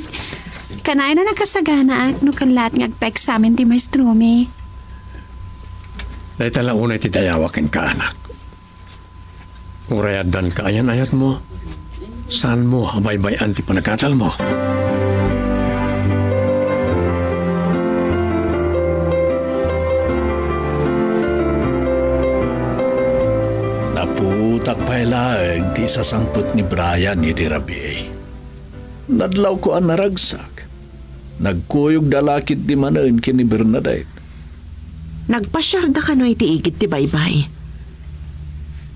Kanay na nakasagana at no kanlat ng agpa-examen ti Maestro me. Dahil talang unay ti dayawakin ka anak. Urayadan ka ayan-ayat mo. Saan mo habay-bayan ti panakatal mo? Naputak pailaeng ti sasangput ni Brian ni Dirabi. Nadlaw ko ang naragsak. Nagkuyog dalakit di manain kini Bernadette. Nagpasyarda ka no iti igit ti baybay.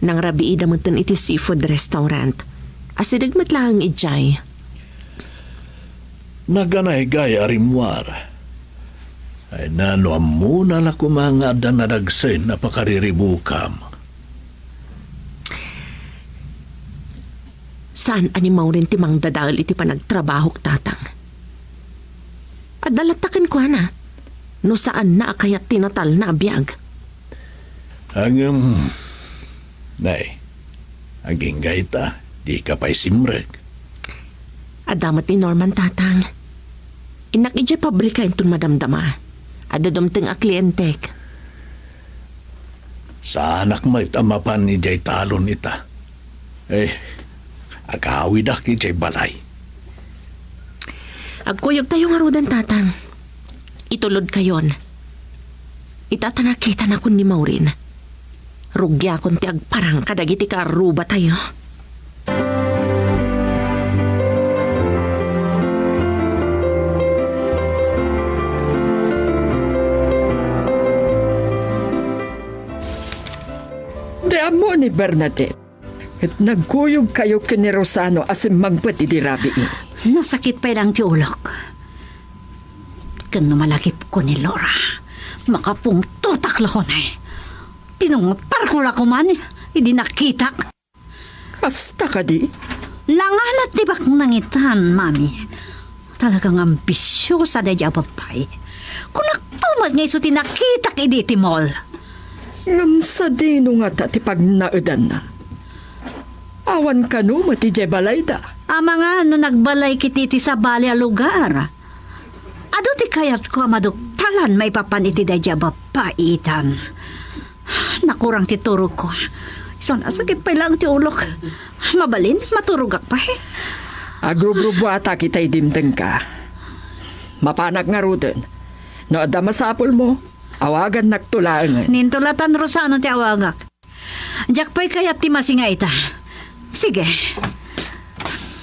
Nang rabiida mo iti seafood restaurant. Asidagmat lang ijay. Naganay gaya arimwar. Ay nano muna la kumanga dan nadagsen na pakariribukam. Saan animaw rin ti mang dadal iti panagtrabahok tatang? Adalatakan ko na. No saan na kayat tinatal na abiyag? Nay, aging gaita. Di ka pa'y simreg. Adamat ni Norman tatang. Inak ije pabrika itong madamdama. Adadumting a klientek. Sa anak may tamapan ni Jay talon ita. Agawid ak ni Jay balay. Agkuyog tayo nga rudan tatang. Itulod kayon. Itatanakita na kun ni Maureen. Rugya kon ti agparang kadagiti ka aruba tayo. Amo ni Bernadette. At nagkuyog kayo kini Rosano asim magpati di rabi. Nasakit pa lang ti ulok. Kan malakip ko ni Laura. Makapung tutak lakon ay. Tinungpar ko la kuman. Hindi nakita. Hasta ka di? Langalat di bak nangitan, mami. Talagang ambisyosa da dya papay. Kung nagtumag nga iso tinakita ka di ti mall. Ngam sa dino nga ta ti pagnaudan na. Awan ka no mati jay balay da. Ama nga no nagbalay kititi sa bali a lugar. Ado ti kayat ko amaduktalan may papaniti da dya bapaitan. Nakurang ti turog ko. So nasakit pa lang ti ulok. Mabalin, maturugak pa eh. Agrubrubo ata kita'y dimdeng ka. Mapanak nga ruden. No adama sa apol mo, awagan nagtulaan. Nintulatan Rosano ti awagak. Diyak pa'y kayat ti masinga ita. Sige.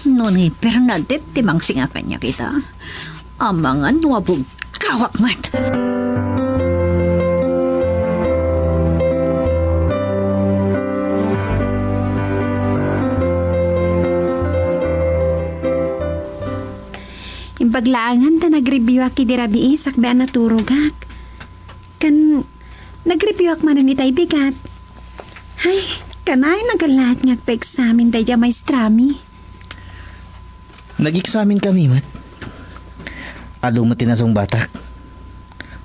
Nuni Bernadette ti mangsinga kanya kita. Amangan wabog kawak mat. Impaglaangan ta nag-review aki di rabi isak ba naturugak. Kan nag-review ak man ni tay bigat. Ay, kanay nagalat nga pa-examine tay dya maestrami. Nag-examine kami, mat. Ado mo tinasong batak.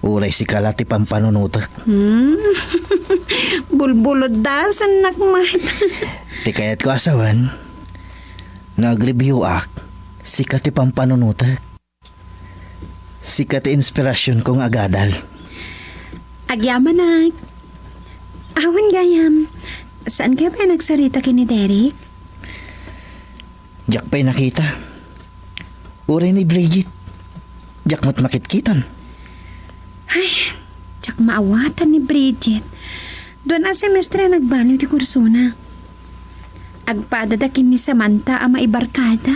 Uray si kalati pampanunutak. Bulbulod da sa nakmat. Ti kayat ko asawan. Nag-review ak. Sikat ti pampanunutak. Sikat ti inspirasyon kong agadal. Agyaman na. Awan gayam. Saan kaya ba nagsarita kini Derek? Diyak pa'y nakita. Uray ni Bridget. Diyak mo't makitkitan. Ay, tsak maawatan ni Bridget. Doon ang semestre nagbaliw ti kurso na. Agpadadakin ni Samantha ang maibarkada.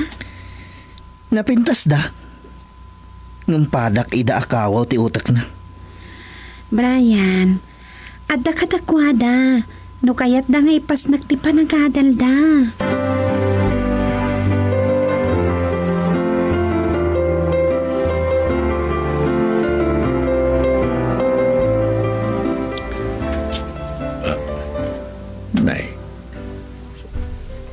Napintas da. Ngumpadak ida akawaw ti utak na. Brian, adda katakwada. No kayat da nga ipas nagtipan ang kadal da. Nay,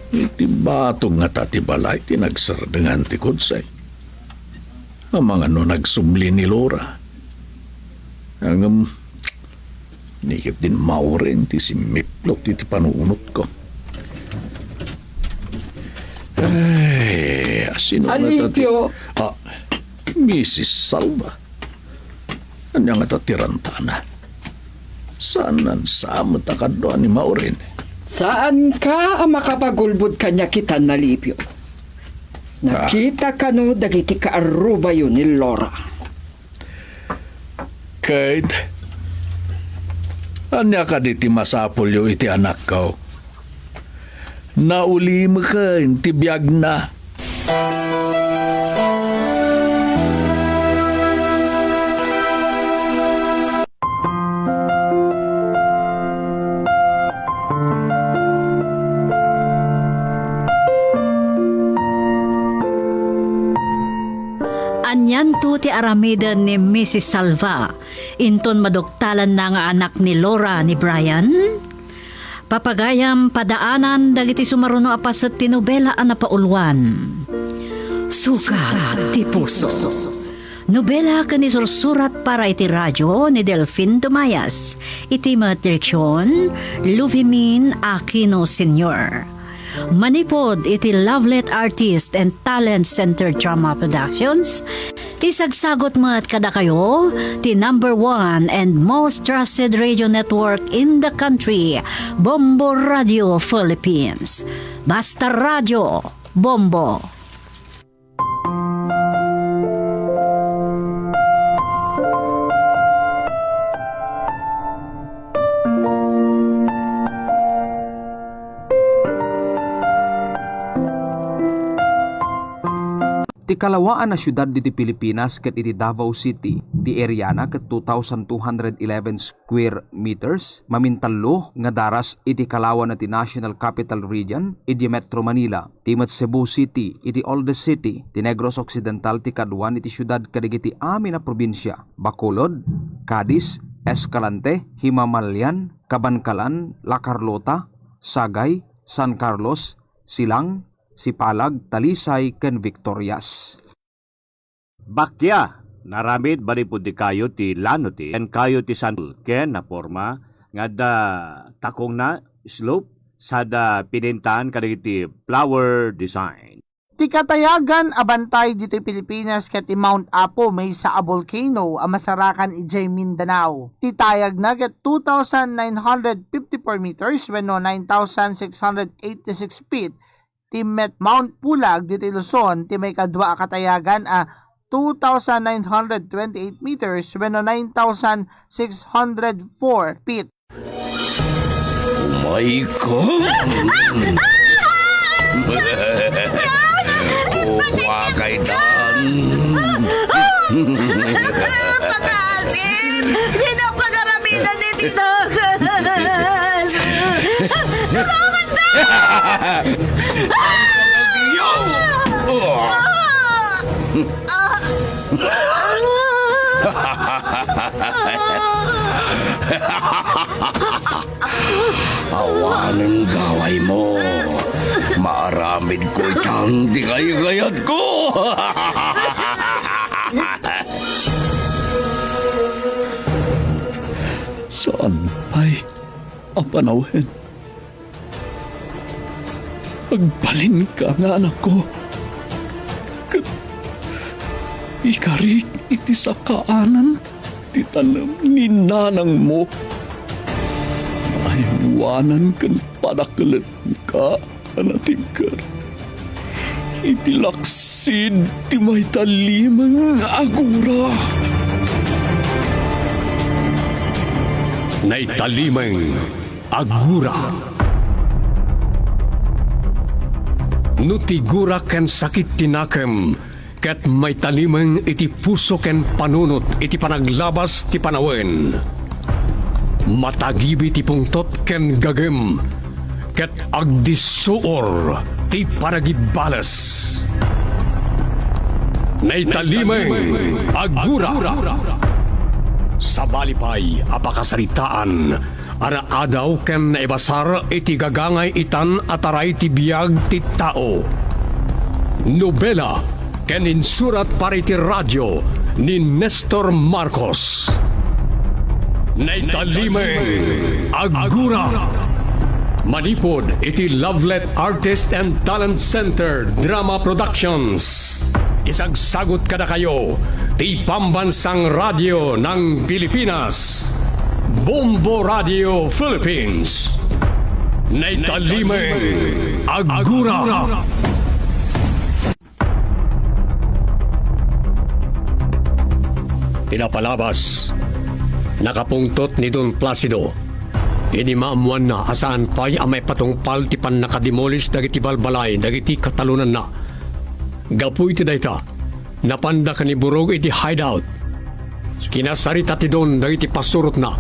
iti Matong nga tatibalay tinagsardengan ti Kudsay. Ang mga no nagsumli ni Laura. Ang nikip din maurin ti si Miplot ti panunot ko. Ay, asino na Alipio! Mrs. Salva. Anya nga tatirantana. Saan samot akadwa ni Maurin? Saan ka ang makapagulbod kanya kita na Alipio? Nakita ka no dagiti kaaruba yun ni Laura. Kahit anya ka di ti masapulyo iti anak ko. Nauli mo ka ti biyag na. Anyan to ti aramida ni Mrs. Salva. Inton maduktalan na nga anak ni Laura ni Brian. Papagayam padaanan dagiti sumaruno apas at tinobela a napaulwan. Sugat ti puso. Nobela kani sursurat para iti radyo ni Delfin Dumayas. Iti matriksyon Luvimin Aquino Sr. Manipod iti Lovelet Artist and Talent Center Drama Productions. Isagsagot mat kada kayo ti #1 and most trusted radio network in the country, Bombo Radio Philippines. Basta Radio, Bombo. Ti kalawaan na syudad diti Pilipinas ket iti Davao City, di area na ket 2,211 square meters, mamintalo nga daras iti kalawan na ti National Capital Region, iti Metro Manila, ti Cebu City, iti oldest city, ti Negros Occidental ti kaduan iti syudad kadagiti amin na probinsya, Bacolod, Cadiz, Escalante, Himamalyan, Cabancalan, La Carlota, Sagay, San Carlos, Silang, Sipalag, Talisay, ken Victorias. Bakya, naramid bari po di kayo ti lanoti, en kayo ti sandal, ken na forma, nga da takong na slope, sada pinintaan kadagiti flower design. Ti katayagan abantay dito Pilipinas ket ti Mount Apo may sa a volcano a masarakan ijay Mindanao. Ti tayag na ket 2,954 meters wenno 9,686 feet. Ti Met Mount Pulag dito Luzon ti may kadwa a katayagan a 2,928 meters wenno 9,604 feet. Oh my God! Kuha kay Dan. Pakasim! Di na pagaramitan ni Titagas! Salamat na! Awanan gaway mo. Maaramid ko itang di kayagayat ko. Saan pa'y apanawin? Agbalin ka nga anak ko. Ikarik iti sa kaanan ti tanam ni nanang mo. Aywanan kan padakalit ka anatingkar. Iti laksid ti may talimang agura. Nay talimang agura. Nutigura ken sakit tinakam, ket may talimang iti puso ken panunot iti panaglabas ti panawen. Matagibi ti pungtot ken gagem, ket agdisuor ti paragibalas. Nay talimang agura. Sa balipay apakasaritaan, Ara adaw ken naibasar iti gagangay itan ataray ti biyag ti tao. Nobela ken insurat para iti radyo ni Nestor Marcos. Naitalimeng Agura. Manipod iti Lovelet Artist and Talent Center Drama Productions. Isagsagot kada kayo ti Pambansang Radyo ng Pilipinas. Bombo Radio Philippines. Naitalimeng Agura. Pinapalabas. Nakapungtot ni Don Placido. Ini maamuan na asaan pa'y amay patungpal ti pan nakadimolis dagiti balbalay dagiti katalunan na. Gapuy ti dayta. Napanda ka ni Burog iti hideout. Kinasarita ti Don dagiti pasurot na.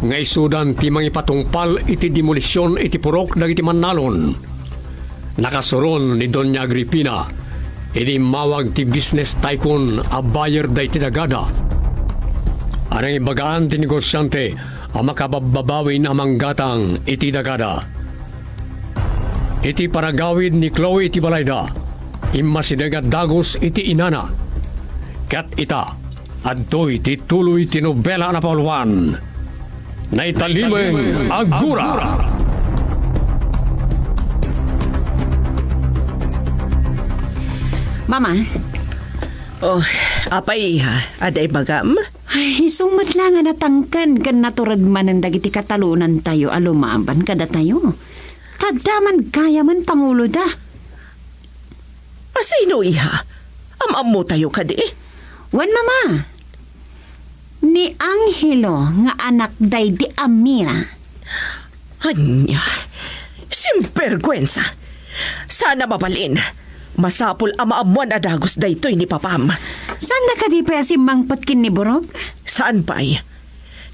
Ngay sudan ti mangipatungpal iti demolisyon iti purok dagiti manalon. Nakasuron ni Doña Agripina. Iti mawag ti business tycoon a buyer day ti dagada. Anang ibagaan ti negosyante ang makababawin amang gatang iti dagada. Iti paragawid ni Chloe iti balayda. Imasidagat dagos iti inana. Kat ita, adtoy ti tuloy ti nobela na pauluan. Naitalimeng Agura. Mama? Oh, apay ha? Aday bagam? Ay, sumat lang nga natangkan kan naturad man ang dagiti katalunan tayo alumaban kada tayo. Tadaman kaya man pangulo da. Asino iha? Amam mo tayo kadi? Wan mama. Ni Angelo nga anak day di Amira. Anya, simpergwensa. Sana mabalin. Masapul amaamuan adagos daytoy ni Papam. Saan na kadipaya si Mangpatkin ni Borog? Saan pa'y?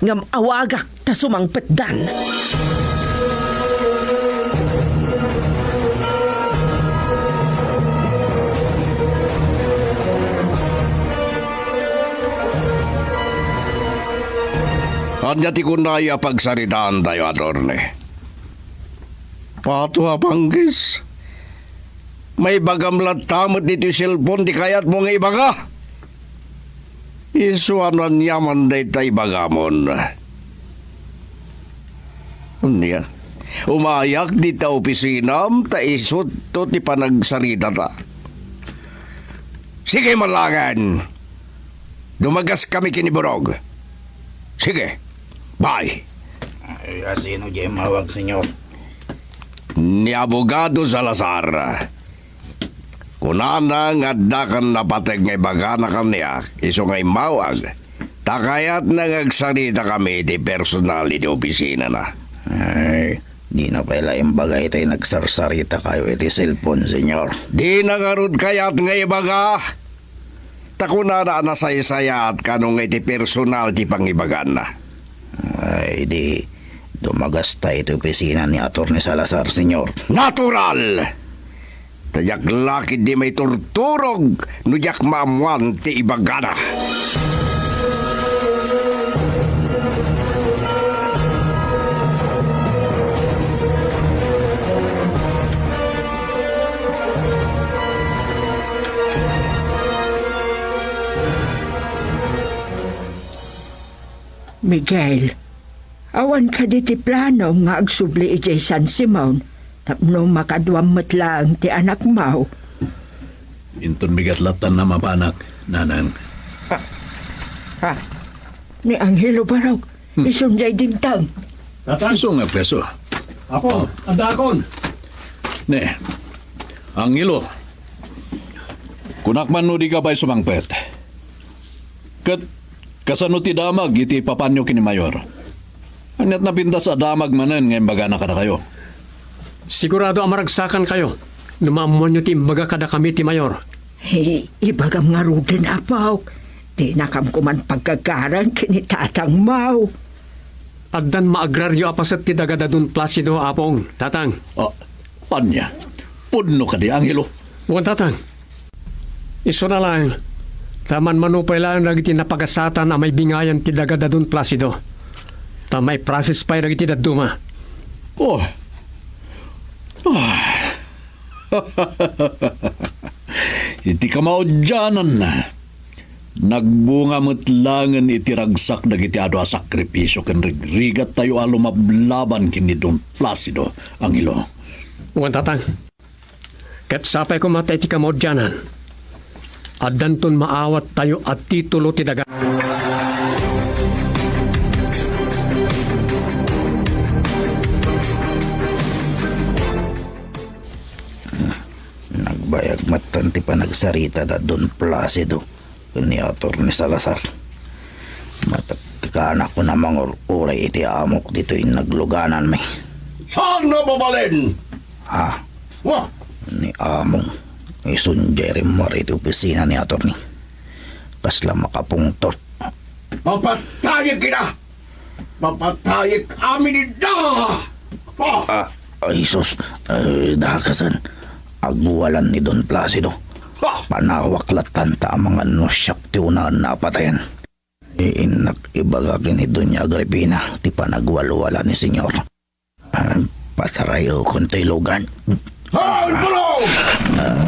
Ngam awagak ta sumangpetdan. Anya ti kunaya pagsaritaan tayo, Adorne. Pato panggis. May bagamlat tamot dito cellphone di kayat mo nga ibaga. Isuanan yaman day tay bagamon. Unya. Umayak di ta opisinam ta isut to ti panagsarita ta. Sige malangan. Dumagas kami kiniburog. Sige. Bye. Ay, sino dyan mawag, senyor? Ni Abogado Salazar. Kunana nga dakan napateg ngay bagana kaniya, iso ngay mawag. Takayat nagagsarita kami di personal di opisina na. Ay, di na pala yung bagay tayo nagsarsarita kayo iti cellphone, senyor. Di nagarod kayat ngay baga. Takunana na saysaya at kanong iti personal di pangibagan na. Ay, di dumagas tayo iti opisina ni Atty. Salazar, senyor. Natural! Tayak laki di may turturog nujak maamuan ti ibagana. Miguel, awan ka di ti plano nga agsubli ijay San Simon tapno makaduam matlaang ti anak mau. Inton bigatlatan na mapanak, nanang. Ha? Ni Angelo Barog, isunjay dintang. Iso nga preso. Ako, andakon. Ne, Angelo. Kunakman no di ka ba'y sumangpet. Kasano ti damag iti papanyo kini Mayor. Anyat na pinta sa damag manen ngayon baga na kada kayo. Sigurado amaragsakan kayo. Numamuan nyo ti imbaga kada kami ti Mayor. Hey, ibagam nga ruden apaw. Di nakam kuman pagkagaran kini tatang mau. Agdan maagraryo apasat ti dagadadun Placido apong, tatang. Oh, panya. Pudno ka di, Angelo. Bukan tatang. Iso na lang. Taman manupay lang nagiti napagasatan na may bingayan ti dagadadun Placido. Tamay process pa yung nagitid at duma. Oh. Iti kamaudyanan na. Nagbunga metlangan iti ragsak dagiti ado a sakripisyo ken rigrigat tayo alo mablaban kini Don Placido ang ilo. Uwan tatang. Kat sapay ko matay ti kamaudyanan. Adanton maawat tayo at titulo ti daga. Nagbayag matan ti panagsarita da Don Placido ni Atty. Salazar. Matatika anak ko namang uray iti amok dito yung nagluganan may. Saan na babalin? Ha? Wah! Ni among isunjeri mo rin opisina ni Atty. Kasla makapungtot. Papatayag kita! Papatayag amin ida! Ay sus, dakasan. Agwalan ni Don Placido. Panawaklatan ta mga nosyak ti unahan napatayan. Iinak ibagakin ni Doña Agripina ti panagwalwala ni Senyor. Pasarayo kung tilugan. Hoy, bulong!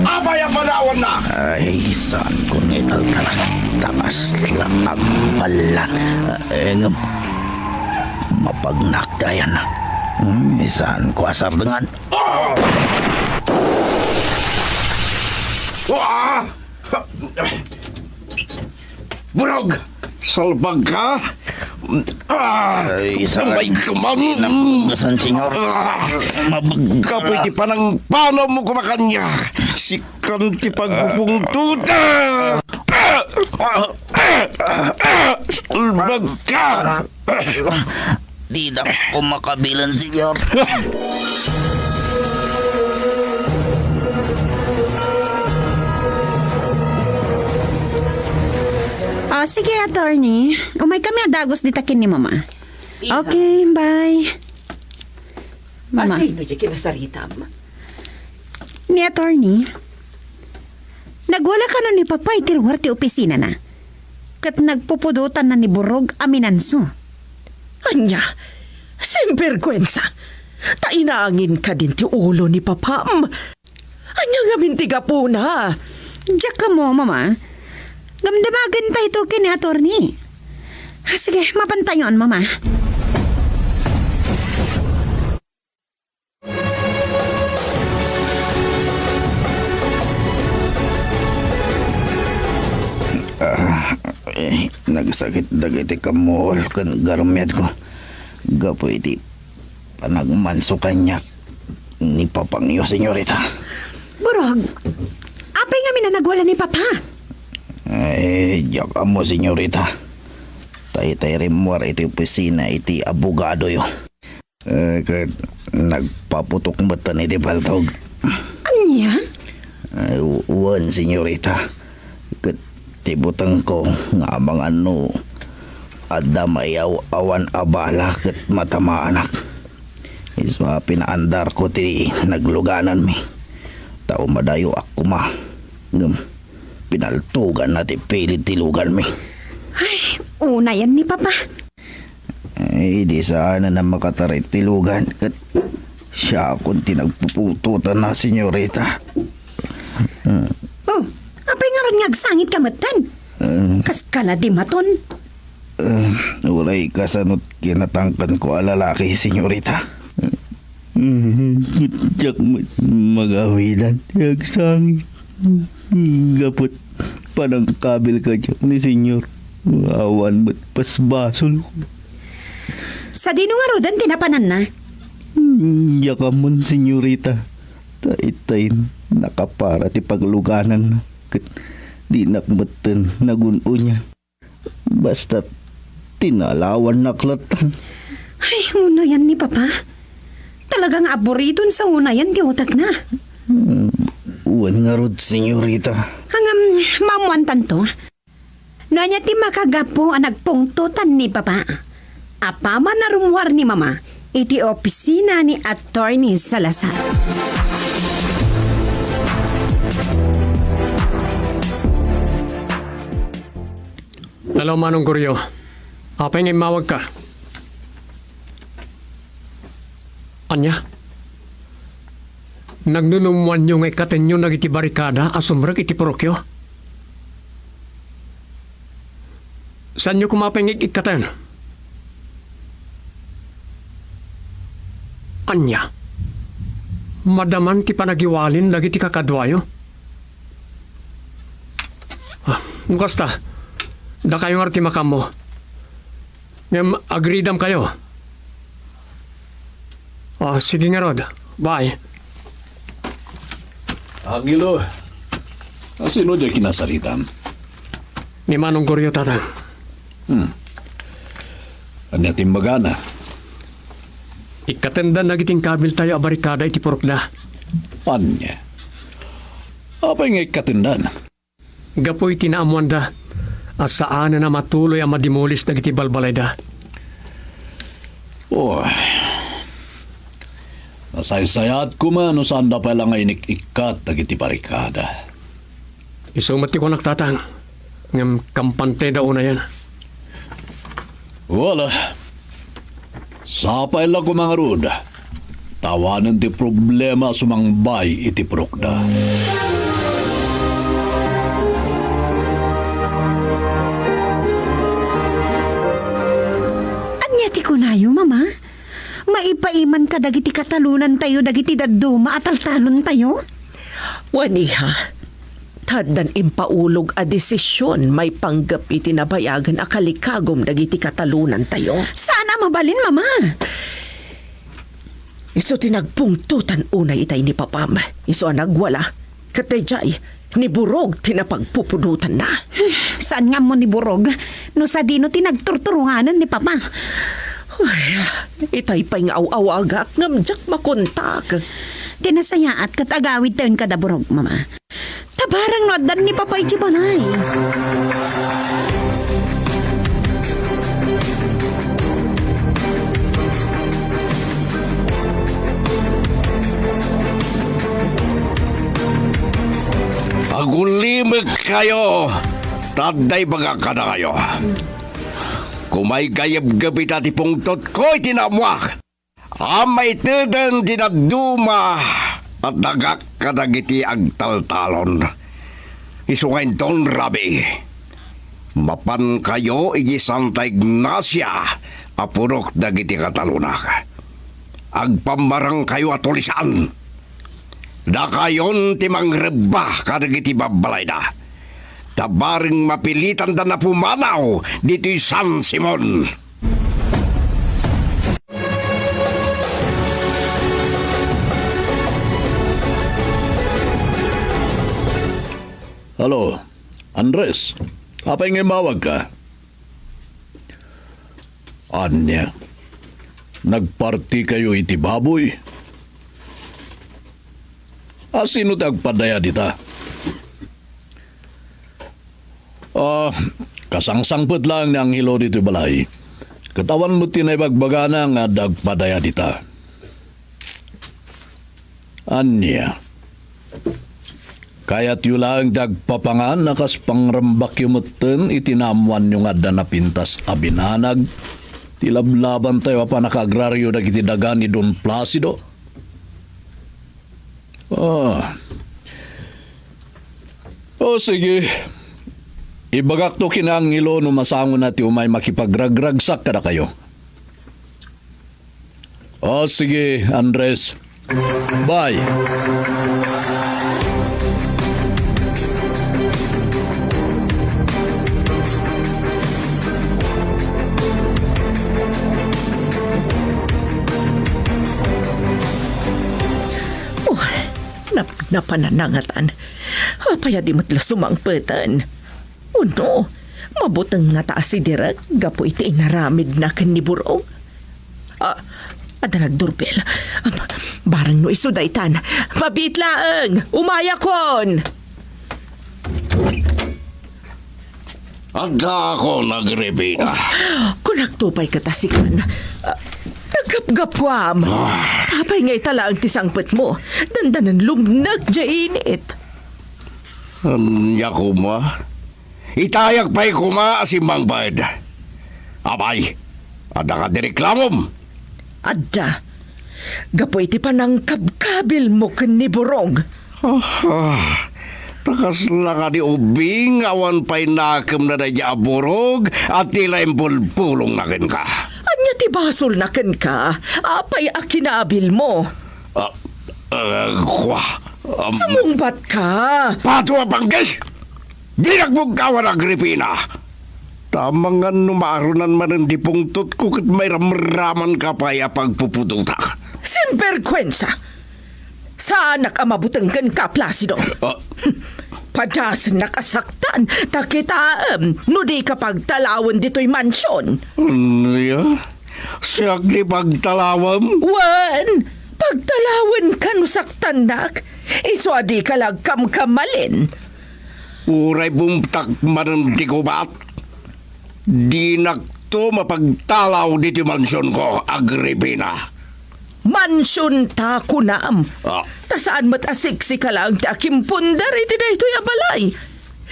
Abay ang panawan na! Ay, saan ko nitaltala? Takas lang agbalan. Engam, mapagnakdayan na. Saan ko asar dengan? Wah! Bulog! Salbag ka! Ay, may kamang! Napugasan, Senyor. Kapoy ti panang panaw mo kumakanya! Sikan ti pagpupungtuta! Salbag ka! Di na ko makabilan, Senyor. Oh, sige, attorney. Umay kami adagos ditakin ni mama. Okay, bye. Mama. Sino di kinasarita, ma? Ni attorney, nagwala ka na ni Papa itiruwar ti opisina na. Kat nagpupudutan na ni Burog aminanso. Anya, simperkwensa. Tainaangin ka din ti ulo ni Papa. Anya nga mintiga po na. Diyak ka mo, mama. Gamdamagan tayo ito kini attorney. Sige, mapantayon, mama. Nagsakit dagiti kamol kan garumyat ko. Gapo iti panagmanso kanya ni Papangyo, senyorita. Burog, apay nga minanagwala ni Papa. Diyak mo, senyorita. Tay-tay rin mo iti opisina iti abogado yo. Kat nagpaputok mata ni iti paltog. Anya? Uwan, senyorita. Kat tibutang ko nga mga ano adamayaw awan abala kat matama anak. Iswa pinaandar ko ti nagluganan mi. Tao madayo ako ma. Pinaltugan natin pilit tilugan mi. Ay, una yan ni Papa. Ay, di sana na makatarit tilugan. Kat siya akong tinagpupututan na, senyorita. Oh, apay nga ron ngagsangit kamatan. Kas kala di maton. Walay kasanot kinatangkan ko alalaki, senyorita. Diyak magawilan. Yagsangit. Gapot panang kabil ka dyan ni senyor. Awan mo't pasbasol ko. Sa dinungarodan tinapanan na. Yakamon, senyorita. Taitain nakapara ti pagluganan. Kat di nakmatan naguno niya. Basta tinalawan naklatan. Ay, una yan ni Papa. Talagang aboriton sa una yan di utak na. Uwan nga rod, senyorita. Hangam mamuantan to. Nanya ti makagapo ang nagpungtutan ni Papa. Apama na rumwar ni Mama iti opisina ni Atty. Salazar. Hello, Manong Guryo. Apay nga mawag ka. Anya? Nagnunumuan nyo nga ikaten nyo nagiti barikada asumrag iti parokyo? Saan nyo kumapengig ikaten? Anya? Madaman ti panagiwalin dagiti kakadwayo? Basta, da kayo nga ti makamo. Ngam agreedam kayo. Sige nga Rod. Bye. Angelo, sino dyan kinasaritan? Ni Manong Goryo, tatang. Anya timbagana? Ikatenda nagiting kabil tayo a barikada iti porokla. Anya? Apa yung ikatendan? Gapoy tinaamuan da. Asaan na matuloy ang madimulis dagiti balbalay da. Nasaysayat ko man no saan da pala nga inik-ikat dagiti barikada. Isumati ko naktatang. Ngam kampante da una yan. Wala. Sapay lang ko mga rod. Tawanan ti problema sumangbay iti prokda. Anya ti kunayo, mama? Maipaiman ka dagiti katalunan tayo dagiti dadduma at altanon tayo? Waniha, taddan impaulog a desisyon may panggap iti nabayagan a kalikagom dagiti katalunan tayo. Sana mabalin, mama. Iso tinagpungtutan unay itay ni Papam. Iso nagwala. Katayjay, ni Burog tinapagpupunutan na. Saan nga mo ni Burog? No sa dino tinagturturunganan ni Papa. Ay, itay pa'y nga awagak ngamjak makontak. Tinasayaat kat agawid tayon kada Burog, mama. Tabarang nodan ni Papa iti balay. Agulimig kayo, taday baga ka na kayo. Kumay gayab-gabi tati pungtot ko'y tinamwak. Amay teden dinagduma at nagakadagiti agtaltalon. Isungain ton rabi. Mapan kayo igi Santa Ignacia apurok dagiti katalunak. Agpamarang kayo at tulisan. Da kayon timang reba kadagiti babalay da. Tabaring mapilitan da na pumanaw dito'y San Simon. Halo, Andres. Apa yung imawag ka? Anya, nagparti kayo iti baboy? Sino tagpadaya dita? Kasangsangput lang ng hilo dito balay. Katawan mo tinaybagbaga nga dagpadaya dita. Anya, kaya't yu lang dagpapangan nakas pangrambak yumutten itinamuan yung adda na pintas abinanag. Tilablaban tayo pa nakagraryo na kitidagan ni Don Placido. Sige. Ibagak to kinang ilo no masangon na ti umay makipagragragsak kada kayo. Sige, Andres. Bye. Napananangatan. Apaya di matla sumangpetan. Uno, mabutang nga taas si Direk, gapo iti inaramid na kan ni Burog. Ada nagdurbel. Barang no isudaytan. Mabitlaeng! Umayakon! Ada ako nagrebina. Kung nagtupay katasikan, nagkapgapwam. Tapay ngay tala ang tisangpet mo. Dandanan lumnag jainit. Anya kuma? Itayag pa'y kuma asimbang bayad. Abay, ada ka direklamom. Ada. Gapoy ti pa ng kabkabil mo ken ni Borog. Takas lang ka di ubing, awan pa'y nakam na daya aborog at tila impulpulong na ken ka. Anya ti basol na ken ka, apay akinabil mo. Sumungbat ka. Patwa panggis! Di nagmugkawan Agripina! Tamang nga numaarunan man ang dipungtot ko kat may ramraman ka pa ya pagpupututak. Simperkwensa! Saan nakamabutang kan ka, Placido? Padas nakasaktan, takitaam, no di ka pagtalawon dito'y mansyon. Siyak di pagtalawam? Wan! Pagtalawon ka no saktan nak, iso adi ka lagkam kamalin. Uray bumtak man di ko ba't? Di nakto mapagtalaw dito mansyon ko, Agripina. Mansyon ta kunam. Tasaan mat asiksi ka lang ti akim pundar iti na ito'y abalay.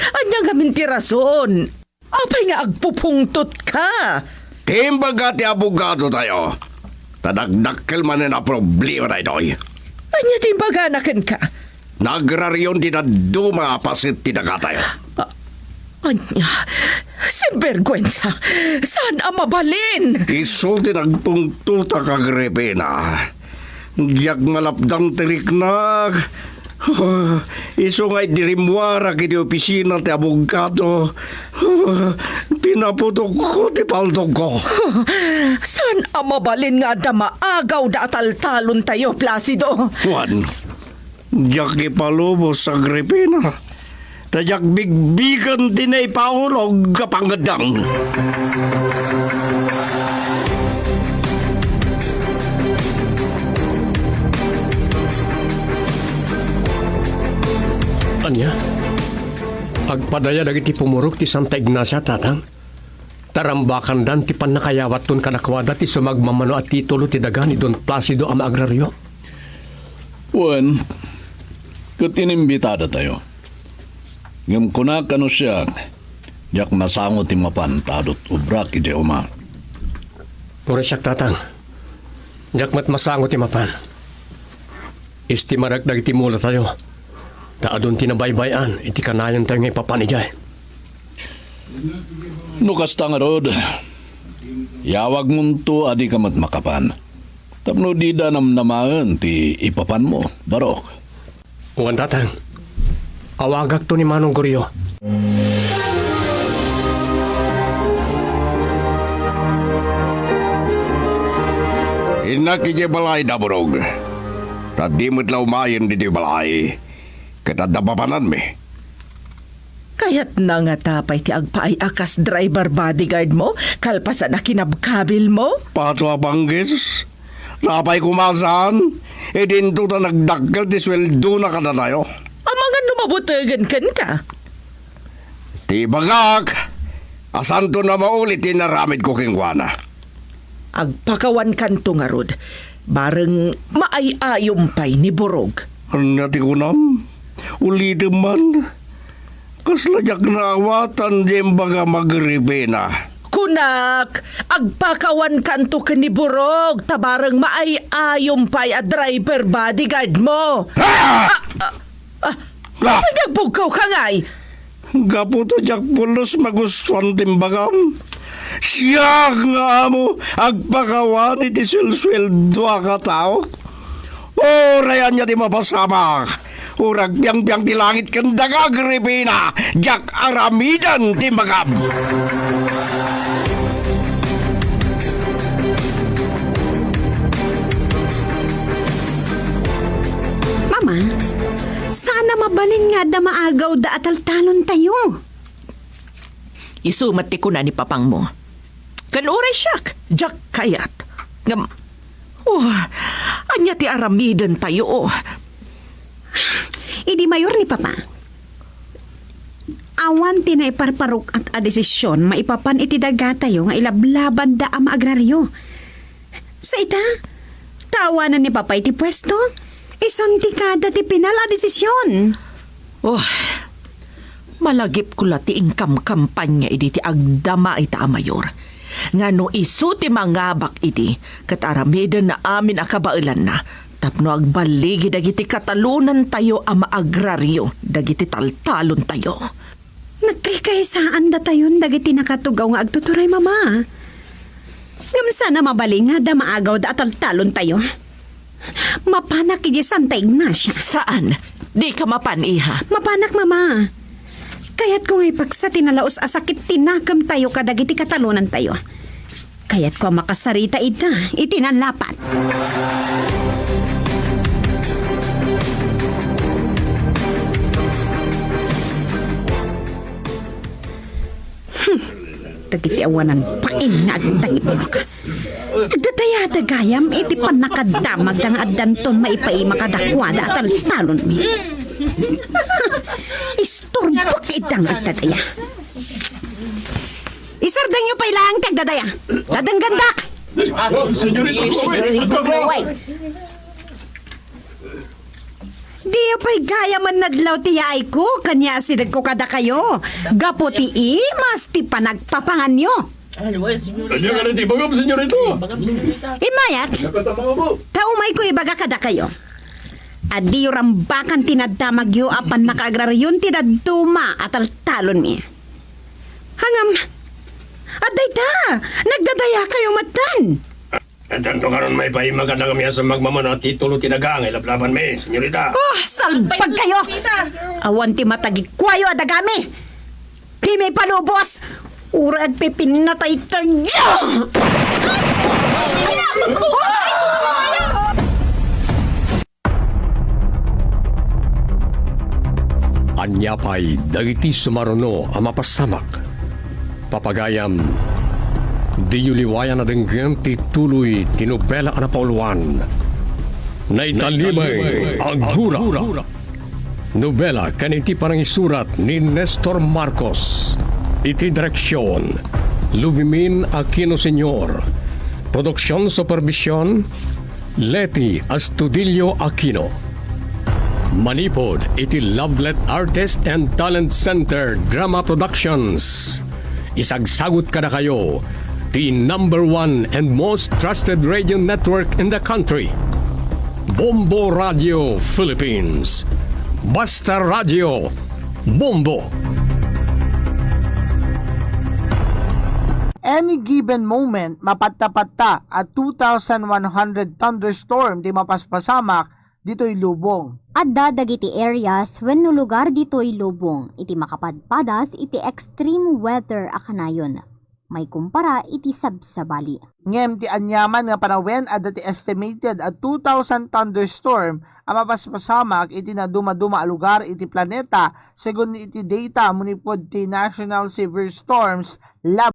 Anya nga minti rason. Apay nga agpupungtot ka. Timbaga ti abogado tayo. Tadagdakkel man na problema na ito'y. Anya timbaga na ken ka. Nagraryon ti na duma pasit ti tayo. Anya, simbergwensa, saan ang mabalin? Isulti nagpungtuta ka, Agripina. Diyak malapdang tiriknag. Iso nga'y dirimwara kiti opisina ti abogado. Pinaputok ko ti paldog ko. Saan ang mabalin nga da maagaw da ataltalon tayo, Placido? Juan, diyak ipalubos sa Agripina. Tadyak bigbigan tinay paulog kapangadang. Anya? Agpadaya dagiti pumurok ti Santa Ignacia, tatang. Tarambakan dan ti panakayawat ton kanakwada ti sumagmamano at titulo ti daga ni Don Placido ama agraryo. Juan, kat inimbitada tayo. Ngam kunakano siya, jak masango ti mapantadot ubrak iti uma. Ura siya, tatang. Jak mat masango ti mapan. Istimaragdag ti mula tayo. Taadon tinabaybayan, iti kanayon tayo ngay papanijay. Nukasta nga rod, yawag munto adi ka mat makapan. Tapno di da namnamaan ti ipapan mo, Barok. Uwan, tatang. Awagak to ni Manong Goryo. Inak ije balay da borog. Tadi mo't laumayan dito balay. Katadapapanan mi. Kaya't na nga tapay ti agpaay akas driver bodyguard mo, kalpasan na kinabkabil mo? Patwa banggis. Napay kumasan. E dinto ta nagdaggal ti sweldo na kada tayo. Amangan lumabutagan kan ka. Tibagak. Asan to na maulit inaramid ko kingwana. Agpakawan kanto nga rod. Bareng maayayumpay ni Borog. Nati ko nam. Ulitin man. Kaslajak na awatan di baga Agripina. Kunak, agpakawan kanto ka ni Borog. Tabareng maayayumpay a driver bodyguard mo. Kapag nagbugaw ka nga'y? Gaputo jak pulos magustuhan timbagam. Siya nga mo agpakawan iti sweldo ka tao. Rayan niya di mapasamak. Urag biyang-biyang ti langit kandaga Agripina. Jak aramidan timbagam. Mama, sana mabalin nga da maagaw da ataltalon tayo. Isumati ko na ni papang mo. Kanuray siyak, jak kayat. Ngam, anya ti aramidan tayo. Idi mayor ni Papa. Awan ti na iparparok at a desisyon maipapan iti daga tayo nga ilablaban da ama agraryo. Sa ita, tawanan ni Papa iti pwesto. Isang tikada ti pinala desisyon. Malagip ko la ti ingkam kampanya iti ti agdama ita mayor. nga no isuti mangabak iti kat aramiden na amin akabailan na tapno agbaligi dagiti katalunan tayo ama agraryo dagiti taltalon tayo. Nagkaykaysaan da tayon dagiti nakatugaw nga agtuturay mama. Ngamsa na mabaling nga da maagaw da ataltalon tayo. Mapanak iti Santa Ignacia. Saan? Di ka mapaniha. Mapanak mama. Kayat ko ngay pagsa tinalaos asakit tinakam tayo kadagiti katalunan tayo. Kayat ko makasarita ita itinanlapat. Dagiti awanan pain nga agdangit mo ka. Agdataya dagayam iti panakadamag dang addanton maipaima kadakwada at talon mi. Isturbok itang agdataya. Isardang nyo pa ilang tagdadaya. Dadang gandak! Di pa'y gaya man nadlaw tiyay ko, kanya sidag ko kada kayo. Gapo ti mas ti panagpapangan nyo. Kanya ka na ti bagam, senyorito. Imayak, taumay ko ibaga kada kayo. Adi rambakan tinadamag yo apan nakaagraryon tinaduma at altalon mi. Hangam, aday ta, nagdadaya kayo matan. At tanto karon may paima ka na kami sa magmamana titulo tinagang ilablaban me, senyorita. Oh, salbag kayo! Awan ti matagikwayo adagami! Di may palubos! Urag pipinatay tayo! Anya pa'y dagiti sumaruno ang mapasamak. Papagayam, di yuliwayan na denggan ti tuloy tinubela na pauluan. Naitalimay ang gura. Nobela kaniti parang isurat ni Nestor Marcos. Iti direksyon, Luvimin Aquino Sr. Produksyon Supervision, Leti Astudillo Aquino. Manipod iti Lovelet Artist and Talent Center Drama Productions. Isagsagot kada kayo the #1 and most trusted radio network in the country. Bombo Radio Philippines. Basta Radio Bombo. Any given moment, mapatta-patta at 2,100 thunderstorm di mapaspasamak dito'y lubong. Adda dagiti areas when no lugar dito'y lubong, iti makapadpadas iti extreme weather akanayon. May kumpara iti sabsabali. Ngem ti anyaman nga panawen at ti estimated at 2,000 thunderstorm ang mapaspasamak iti na dumaduma a lugar iti planeta segun iti data munipod ti National Severe Storms Lab.